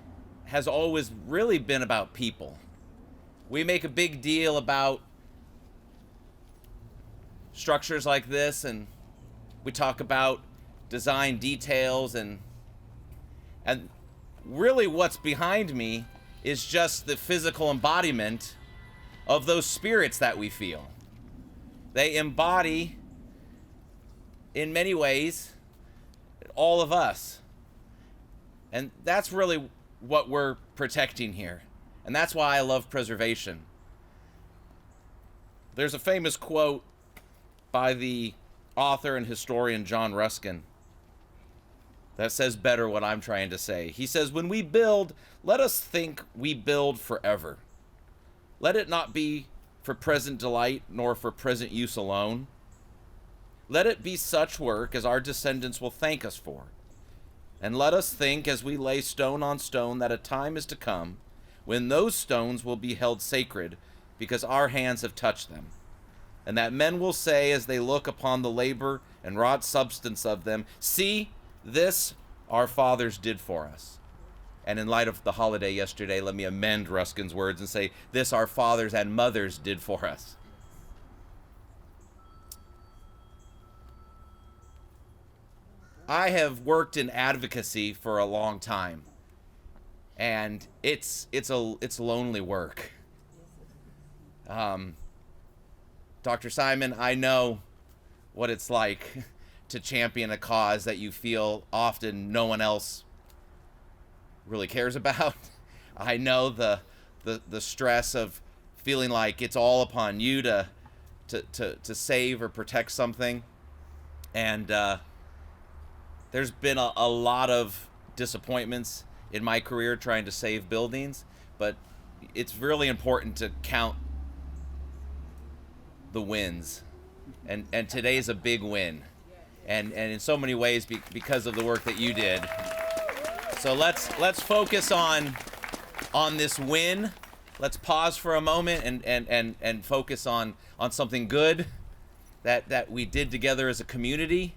has always really been about people. We make a big deal about structures like this, and we talk about design details, and really what's behind me is just the physical embodiment of those spirits that we feel. They embody, in many ways, all of us. And that's really what we're protecting here. And that's why I love preservation. There's a famous quote by the author and historian John Ruskin that says better what I'm trying to say. He says, "When we build, let us think we build forever. Let it not be for present delight nor for present use alone. Let it be such work as our descendants will thank us for. And let us think as we lay stone on stone that a time is to come when those stones will be held sacred because our hands have touched them. And that men will say as they look upon the labor and wrought substance of them, see, this our fathers did for us." And in light of the holiday yesterday, let me amend Ruskin's words and say, this our fathers and mothers did for us. I have worked in advocacy for a long time, and it's lonely work. Dr. Simon, I know what it's like to champion a cause that you feel often no one else really cares about. I know the stress of feeling like it's all upon you to save or protect something. And there's been a lot of disappointments in my career trying to save buildings, but it's really important to count the wins. And today's a big win. And in so many ways because of the work that you did. So let's focus on this win. Let's pause for a moment and focus on something good that we did together as a community.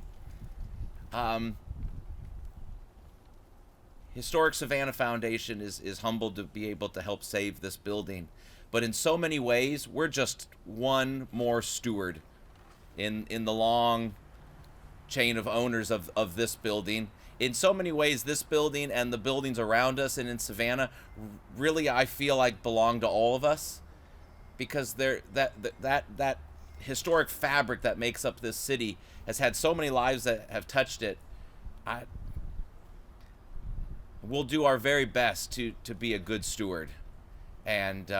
Historic Savannah Foundation is humbled to be able to help save this building. But in so many ways, we're just one more steward in the long chain of owners of this building. In so many ways, this building and the buildings around us and in Savannah really, I feel like, belong to all of us, because that historic fabric that makes up this city has had so many lives that have touched it. We'll do our very best to be a good steward, and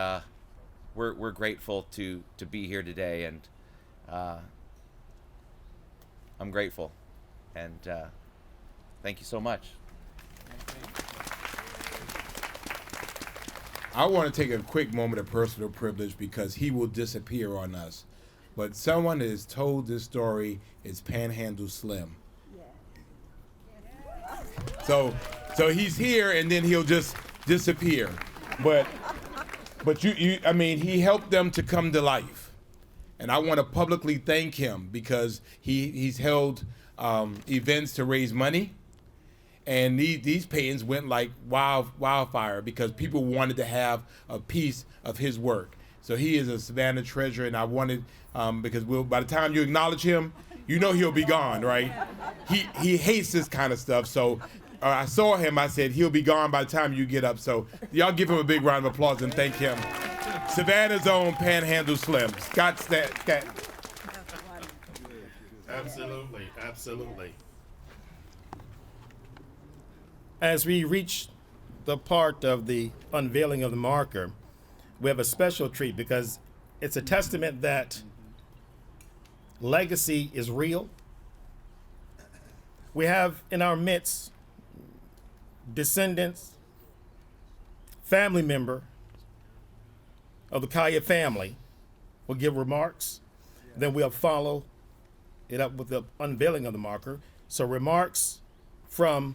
we're grateful to be here today, and I'm grateful, and thank you so much. I want to take a quick moment of personal privilege because he will disappear on us. But someone that has told this story is Panhandle Slim. So he's here and then he'll just disappear. But I mean, he helped them to come to life. And I want to publicly thank him because he's held events to raise money. And these paintings went like wildfire because people wanted to have a piece of his work. So he is a Savannah treasure, and I wanted, because by the time you acknowledge him, you know he'll be gone, right? He hates this kind of stuff. So I saw him, I said, he'll be gone by the time you get up. So y'all give him a big round of applause and thank him. Savannah's own Panhandle Slim. Scott. Absolutely, absolutely. As we reach the part of the unveiling of the marker, we have a special treat because it's a testament that legacy is real. We have in our midst descendants, family member of the Kiah family will give remarks. Then we'll follow it up with the unveiling of the marker. So remarks from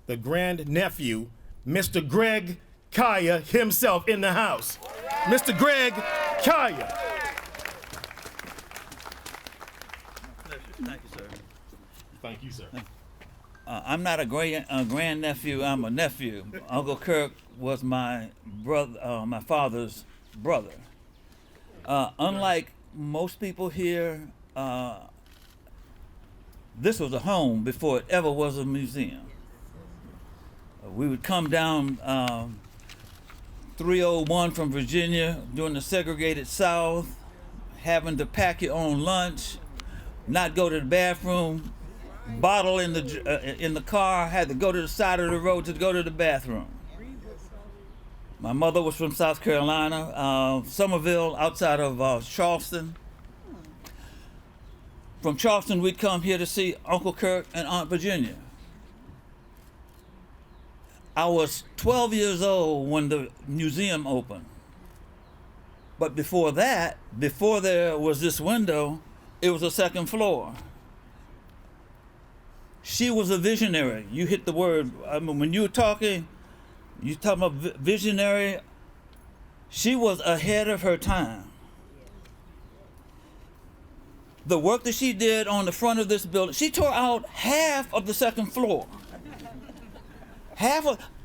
the grandnephew, Mr. Greg Kiah himself in the house. Mr. Greg Kiah. Thank you, sir. Thank you, sir. I'm not a grandnephew, I'm a nephew. Uncle Kirk was my brother, my father's brother. Unlike most people here, this was a home before it ever was a museum. We would come down 301 from Virginia during the segregated South, having to pack your own lunch, not go to the bathroom, bottle in the car, had to go to the side of the road to go to the bathroom. My mother was from South Carolina, Somerville, outside of Charleston. From Charleston, we'd come here to see Uncle Kirk and Aunt Virginia. I was 12 years old when the museum opened. But before that, before there was this window, it was a second floor. She was a visionary. You hit the word. I mean, when you were talking about visionary. She was ahead of her time. The work that she did on the front of this building, she tore out half of the second floor.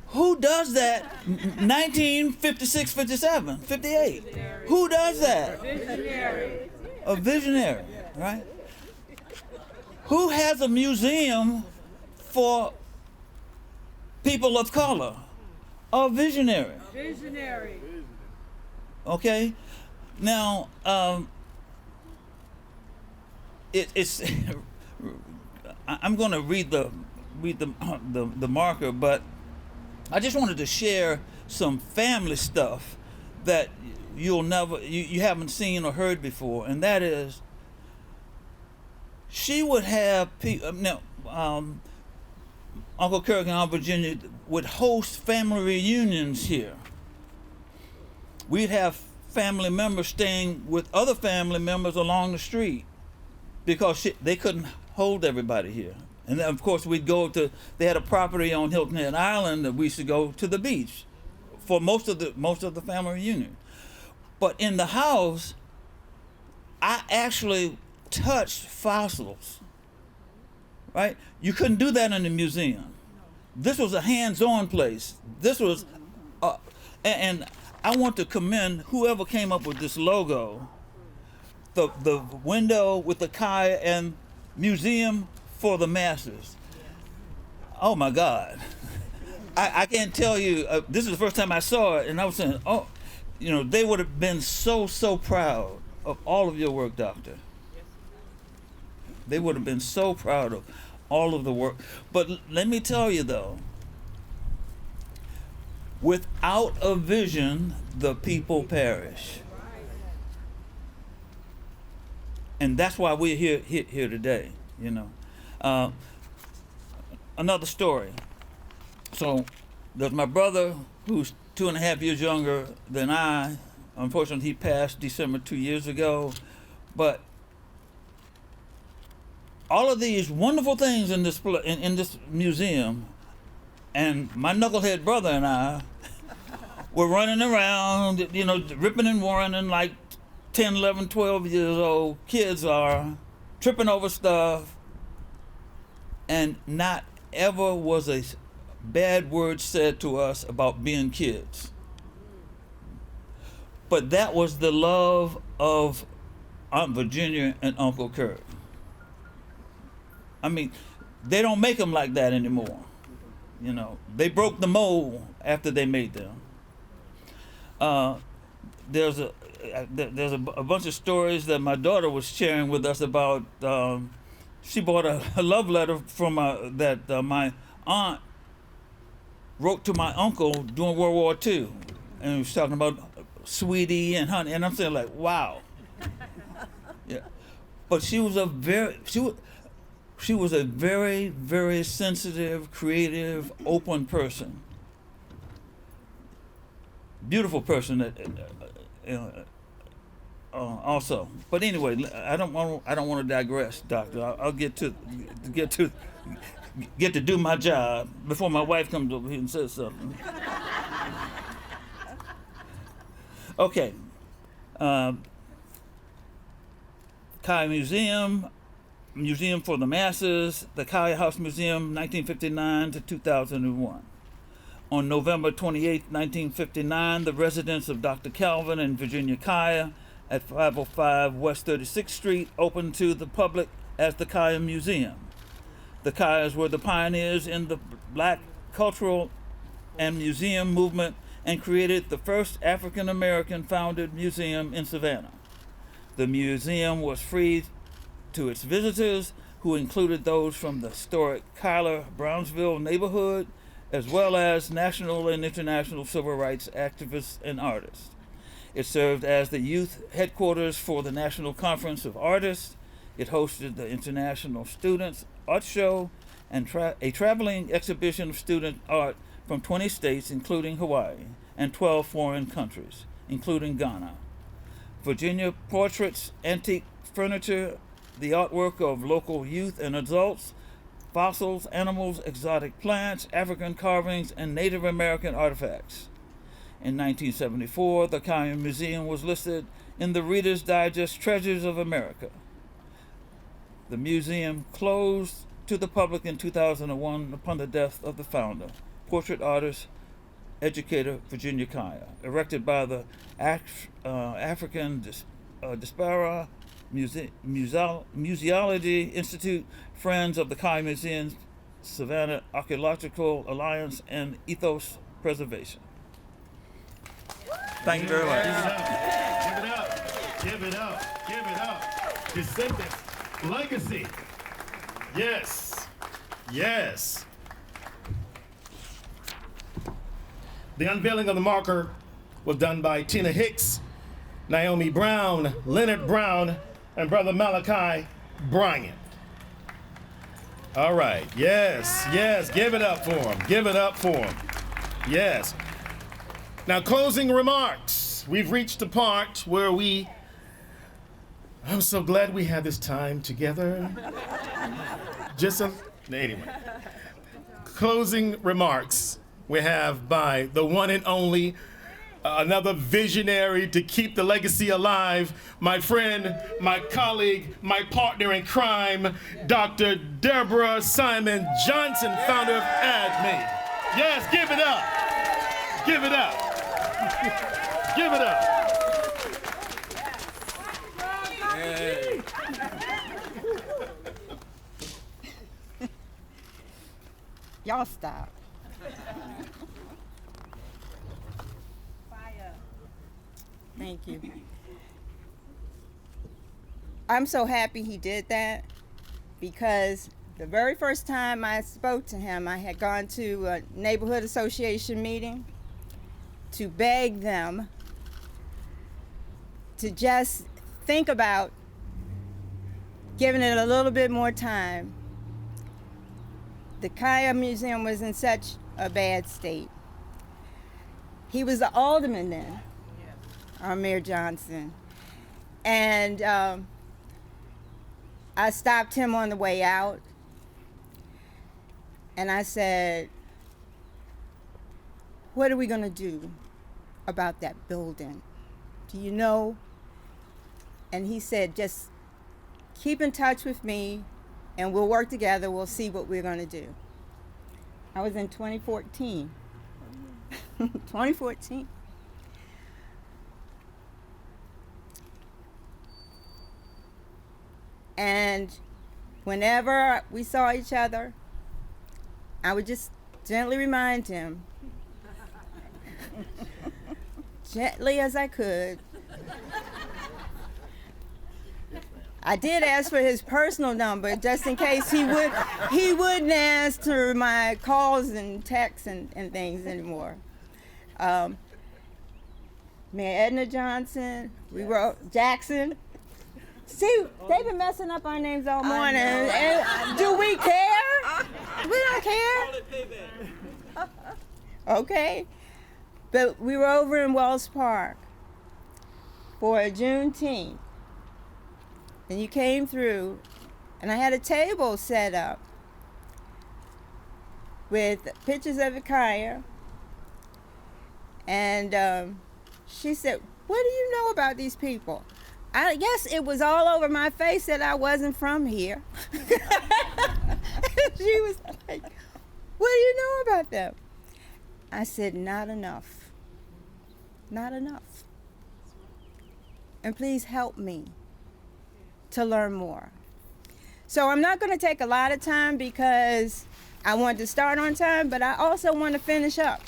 Who does that? 1956, 57, 58. Who does that? Visionary. A visionary, right? Who has a museum for people of color? A visionary. Visionary. Okay? Now, it's I'm going to read the marker, but I just wanted to share some family stuff that you haven't seen or heard before, and that is she would have Uncle Kirk and Aunt Virginia would host family reunions here. We'd have family members staying with other family members along the street because they couldn't hold everybody here. And then, of course, they had a property on Hilton Head Island that we used to go to the beach for most of the family reunion. But in the house, I actually touched fossils, right? You couldn't do that in the museum. This was a hands-on place. This was, and I want to commend whoever came up with this logo, the window with the Kiah and museum for the masses. Oh my God. I can't tell you, this is the first time I saw it, and I was saying, they would have been so proud of all of your work, Doctor. They would have been so proud of all of the work. But let me tell you though, without a vision, the people perish. And that's why we're here today, Another story. So there's my brother who's 2.5 years younger than I. Unfortunately, he passed December 2 years ago. But all of these wonderful things in this museum, and my knucklehead brother and I were running around, ripping and running like 10, 11, 12 years old kids are, tripping over stuff, and not ever was a bad word said to us about being kids. But that was the love of Aunt Virginia and Uncle Kirk. I mean, they don't make them like that anymore. They broke the mold after they made them. There's a bunch of stories that my daughter was sharing with us about. She bought a love letter from that my aunt wrote to my uncle during World War II, and he was talking about sweetie and honey, and I'm saying like, wow. Yeah. but she was a very very sensitive, creative, open person. Beautiful person also. But anyway, I don't want to digress, Doctor. I'll get to do my job before my wife comes over here and says something. Okay. Kiah Museum for the Masses, the Kiah House Museum, 1959 to 2001. On November 28, 1959, the residence of Dr. Calvin and Virginia Kiah at 505 West 36th Street opened to the public as the Kiah Museum. The Kiahs were the pioneers in the Black cultural and museum movement and created the first African-American founded museum in Savannah. The museum was free to its visitors, who included those from the historic Cuyler-Brownville neighborhood, as well as national and international civil rights activists and artists. It served as the youth headquarters for the National Conference of Artists. It hosted the International Students Art Show and a traveling exhibition of student art from 20 states, including Hawaii, and 12 foreign countries, including Ghana. Virginia portraits, antique furniture, the artwork of local youth and adults, fossils, animals, exotic plants, African carvings, and Native American artifacts. In 1974, the Kiah Museum was listed in the Reader's Digest Treasures of America. The museum closed to the public in 2001 upon the death of the founder, portrait artist, educator Virginia Kiah, erected by the African Diaspora Museology Institute, Friends of the Kiah Museum, Savannah Archaeological Alliance, and Ethos Preservation. Thank you very much. Give it up. Give it up. Give it up. Descendants. Legacy. Yes. Yes. The unveiling of the marker was done by Tina Hicks, Naomi Brown, Leonard Brown, and Brother Malachi Bryant. All right. Yes. Yes. Give it up for him. Give it up for him. Yes. Now, closing remarks. We've reached the part where I'm so glad we had this time together. Anyway. Closing remarks we have by the one and only, another visionary to keep the legacy alive, my friend, my colleague, my partner in crime, Dr. Deborah Simon Johnson, founder of ADME. Yes, give it up. Give it up. Give it up. Hey. Y'all stop. Thank you. I'm so happy he did that, because the very first time I spoke to him, I had gone to a neighborhood association meeting to beg them to just think about giving it a little bit more time. The Kiah Museum was in such a bad state. He was the alderman then, our Mayor Johnson. And I stopped him on the way out, and I said, what are we gonna do about that building? Do you know? And he said, just keep in touch with me and we'll work together, we'll see what we're gonna do. I was in 2014. 2014. And whenever we saw each other, I would just gently remind him, gently as I could. I did ask for his personal number just in case he wouldn't answer my calls and texts and things anymore. Mayor Edna Johnson, Jackson, See, they've been messing up our names all morning. And do we care? We don't care. Okay. But we were over in Wells Park for a Juneteenth. And you came through, and I had a table set up with pictures of Kiah. And she said, what do you know about these people? I guess it was all over my face that I wasn't from here. She was like, what do you know about them? I said, not enough. Not enough. And please help me to learn more. So I'm not going to take a lot of time because I want to start on time, but I also want to finish up.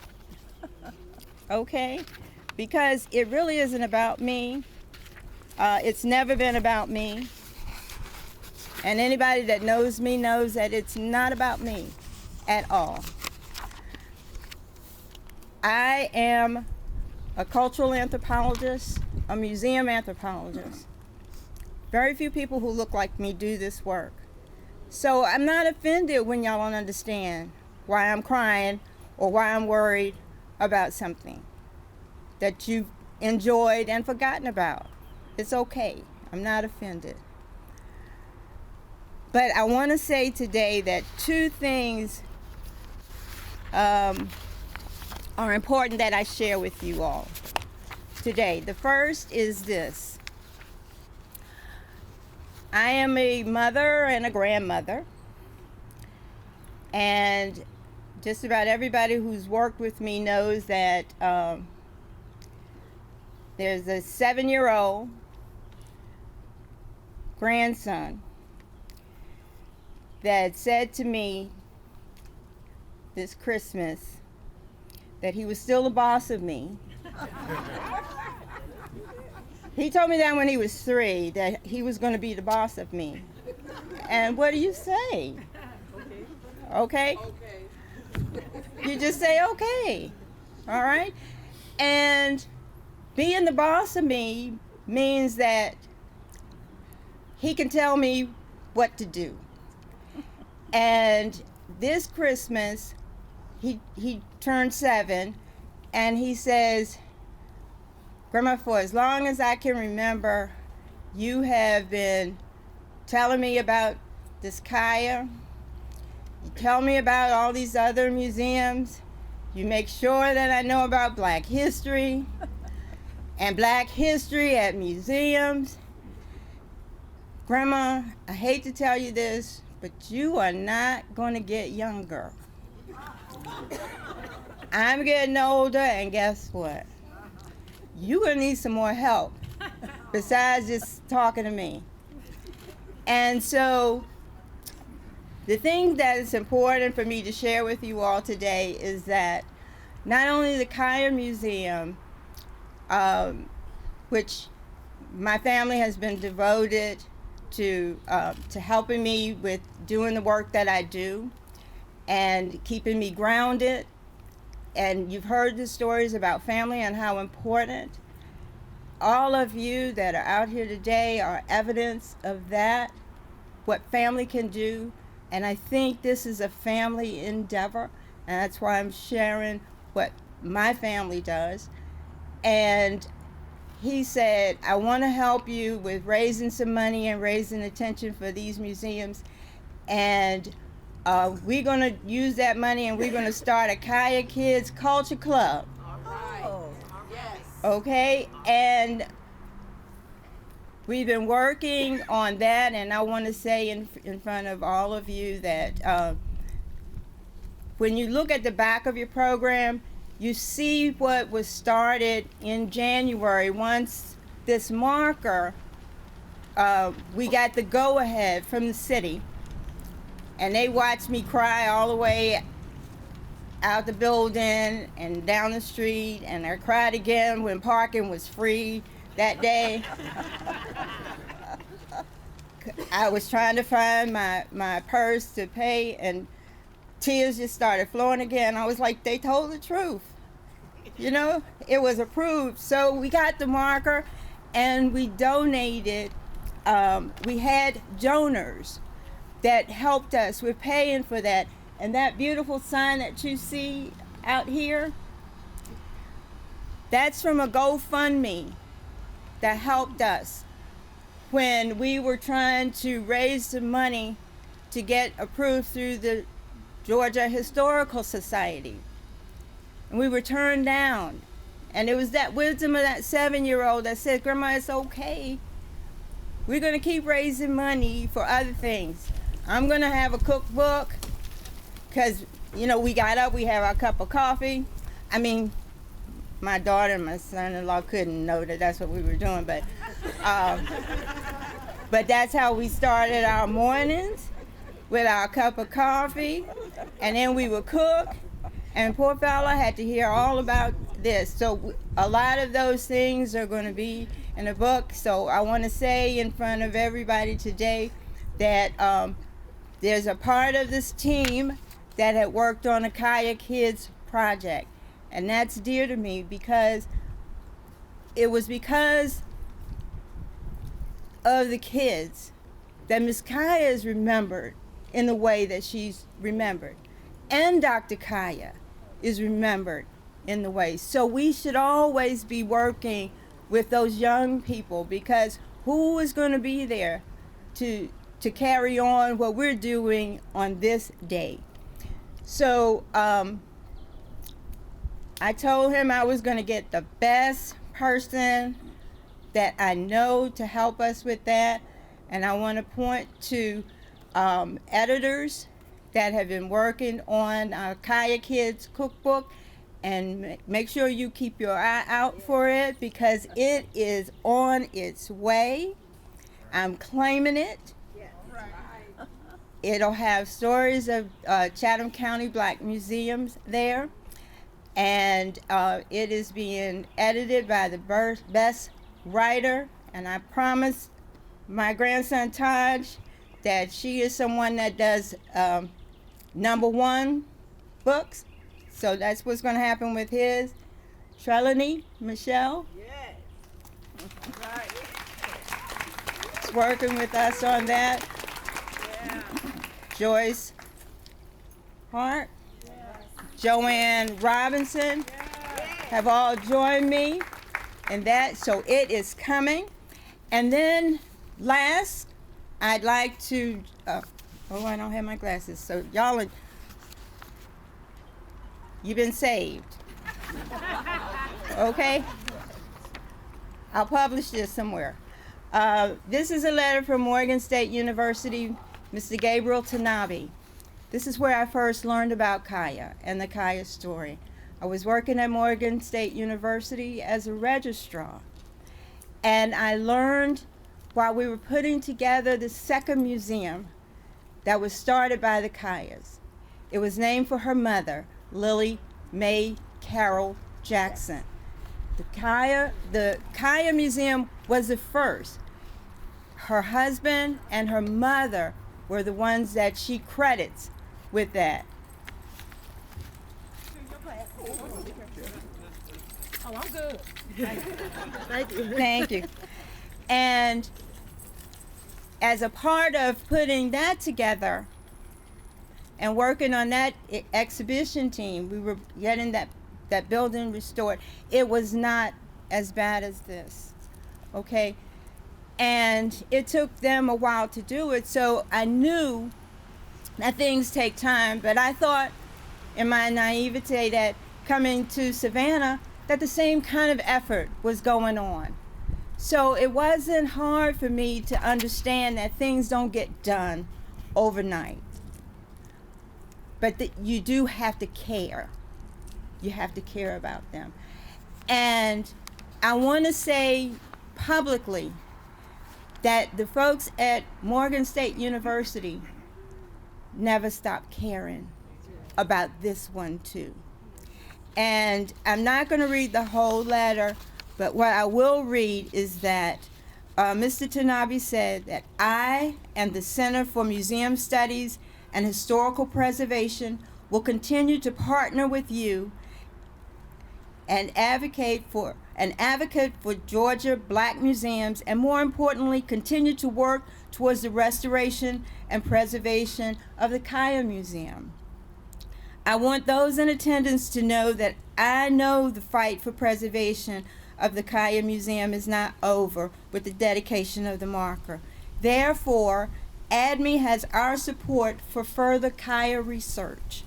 Okay? Because it really isn't about me. It's never been about me. And anybody that knows me knows that it's not about me at all. I am a cultural anthropologist, a museum anthropologist. Very few people who look like me do this work. So I'm not offended when y'all don't understand why I'm crying or why I'm worried about something that you've enjoyed and forgotten about. It's okay. I'm not offended. But I want to say today that two things are important that I share with you all today. The first is this. I am a mother and a grandmother, and just about everybody who's worked with me knows that there's a 7-year-old grandson that said to me this Christmas that he was still the boss of me. He told me that when he was 3, that he was going to be the boss of me. And what do you say? Okay? You just say, okay. All right? And being the boss of me means that he can tell me what to do. And this Christmas, he turned 7, and he says, Grandma, for as long as I can remember, you have been telling me about this Kiah. You tell me about all these other museums. You make sure that I know about Black history and Black history at museums. Grandma, I hate to tell you this, but you are not going to get younger. I'm getting older, and guess what? You're going to need some more help besides just talking to me. And so the thing that is important for me to share with you all today is that not only the Kiah Museum, which my family has been devoted to helping me with doing the work that I do and keeping me grounded. And you've heard the stories about family and how important. All of you that are out here today are evidence of that, what family can do. And I think this is a family endeavor, and that's why I'm sharing what my family does. And he said, I want to help you with raising some money and raising attention for these museums. And we're going to use that money, and we're going to start a Kiah Kids Culture Club. All right. Yes. Okay? And we've been working on that, and I want to say in front of all of you that when you look at the back of your program, you see what was started in January. Once this marker, we got the go-ahead from the city, and they watched me cry all the way out the building and down the street, and I cried again when parking was free that day. I was trying to find my purse to pay, and tears just started flowing again. I was like, they told the truth. You know, it was approved. So we got the marker, and we donated we had donors that helped us with paying for that. And that beautiful sign that you see out here, that's from a GoFundMe that helped us when we were trying to raise the money to get approved through the Georgia Historical Society. And we were turned down. And it was that wisdom of that 7-year-old that said, Grandma, it's okay. We're gonna keep raising money for other things. I'm gonna have a cookbook, because, you know, we got up, we have our cup of coffee. I mean, my daughter and my son-in-law couldn't know that that's what we were doing, but that's how we started our mornings, with our cup of coffee, and then we would cook, and poor fella had to hear all about this. So a lot of those things are going to be in the book. So I want to say in front of everybody today that there's a part of this team that had worked on a Kiah Kids project, and that's dear to me because it was because of the kids that Miss Kiah is remembered in the way that she's remembered, and Dr. Kiah is remembered in the way. So we should always be working with those young people, because who is going to be there to carry on what we're doing on this day? So I told him I was going to get the best person that I know to help us with that, and I want to point to editors that have been working on our Kiah Kids cookbook, and make sure you keep your eye out for it because it is on its way. I'm claiming it. It'll have stories of Chatham County Black museums there, and it is being edited by the best writer, and I promised my grandson Taj that she is someone that does #1 books. So that's what's going to happen with his. Trelawney Michelle. Yes. Right. Is working with us on that. Yeah. Joyce Hart. Yes. Joanne Robinson. Yes. Have all joined me in that. So it is coming. And then last, I'd like to, I don't have my glasses. So y'all are, you've been saved. Okay? I'll publish this somewhere. This is a letter from Morgan State University, Mr. Gabriel Tanabe. This is where I first learned about Kiah and the Kiah story. I was working at Morgan State University as a registrar, and I learned while we were putting together the second museum that was started by the Kiahs. It was named for her mother, Lily Mae Carroll Jackson. The Kiah Museum was the first. Her husband and her mother were the ones that she credits with that. Oh, I'm good. Thank you. Thank you. And as a part of putting that together and working on that exhibition team, we were getting that building restored. It was not as bad as this, okay? And it took them a while to do it, so I knew that things take time, but I thought in my naivete that coming to Savannah, that the same kind of effort was going on. So it wasn't hard for me to understand that things don't get done overnight. But you do have to care. You have to care about them. And I want to say publicly that the folks at Morgan State University never stopped caring about this one too. And I'm not going to read the whole letter, but what I will read is that Mr. Tanabe said that I and the Center for Museum Studies and Historical Preservation will continue to partner with you and advocate for an advocate for Georgia Black museums, and more importantly, continue to work towards the restoration and preservation of the Kiah Museum. I want those in attendance to know that I know the fight for preservation of the Kiah Museum is not over with the dedication of the marker. Therefore, ADME has our support for further Kiah research.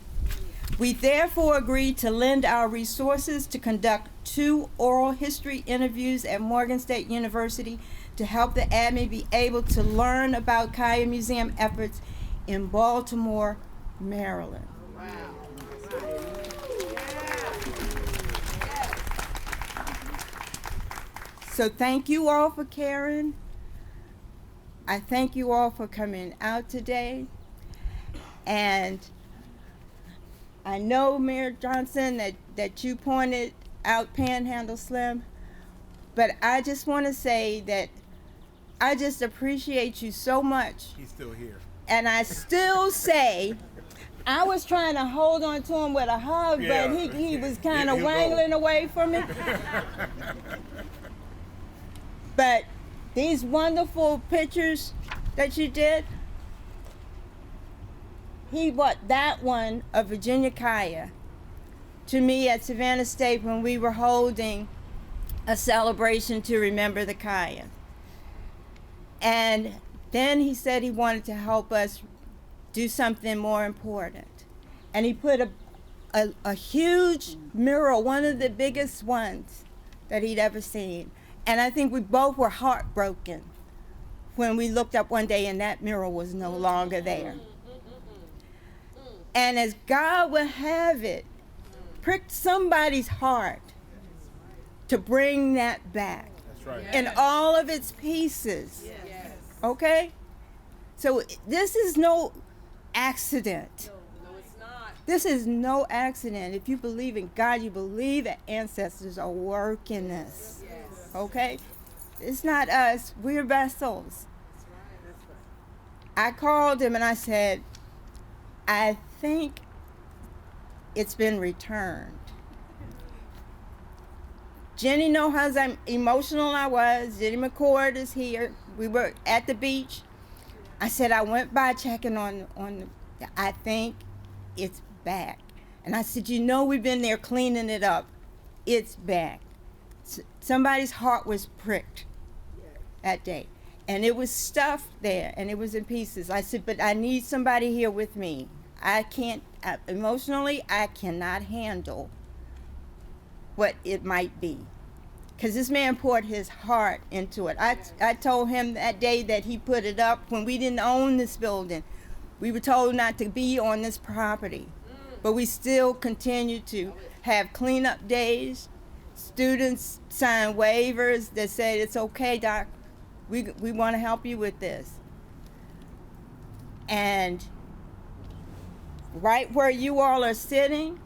We therefore agreed to lend our resources to conduct 2 oral history interviews at Morgan State University to help the ADME be able to learn about Kiah Museum efforts in Baltimore, Maryland. So thank you all for caring. I thank you all for coming out today. And I know, Mayor Johnson, that you pointed out Panhandle Slim, but I just want to say that I just appreciate you so much. He's still here. And I still say, I was trying to hold on to him with a hug, Yeah. but he was kind of He'll wangling go. away from me. But these wonderful pictures that you did, he brought that one of Virginia Kiah to me at Savannah State when we were holding a celebration to remember the Kiah. And then he said he wanted to help us do something more important. And he put a huge mural, one of the biggest ones that he'd ever seen. And I think we both were heartbroken when we looked up one day and that mural was no longer there. And as God would have it, pricked somebody's heart to bring that back. That's right. In all of its pieces. Okay? So this is no accident. This is no accident. If you believe in God, you believe that ancestors are working this. Okay? It's not us. We're vessels. I called him and I said, I think it's been returned. Jenny knows how emotional I was. Jenny McCord is here. We were at the beach. I said, I went by checking on I think it's back. And I said, you know, we've been there cleaning it up. It's back. Somebody's heart was pricked that day. And it was stuffed there, and it was in pieces. I said, but I need somebody here with me. I can't, emotionally, I cannot handle what it might be. Because this man poured his heart into it. I told him that day that he put it up when we didn't own this building. We were told not to be on this property. But we still continue to have cleanup days. Students sign waivers that say, it's okay, Doc. We want to help you with this. And right where you all are sitting,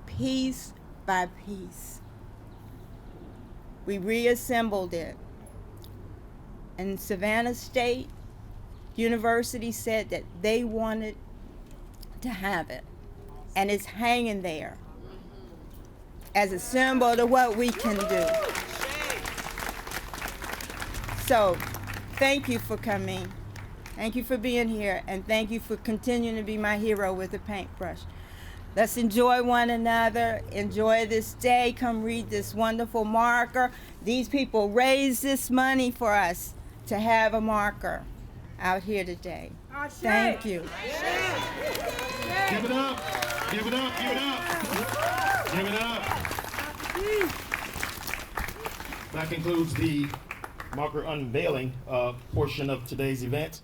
piece by piece, we reassembled it. And Savannah State University said that they wanted to have it. And it's hanging there as a symbol of what we can do. So, thank you for coming. Thank you for being here, and thank you for continuing to be my hero with a paintbrush. Let's enjoy one another, enjoy this day, come read this wonderful marker. These people raised this money for us to have a marker out here today. Thank you. Give it up, give it up, give it up. Give it up. That concludes the marker unveiling portion of today's event.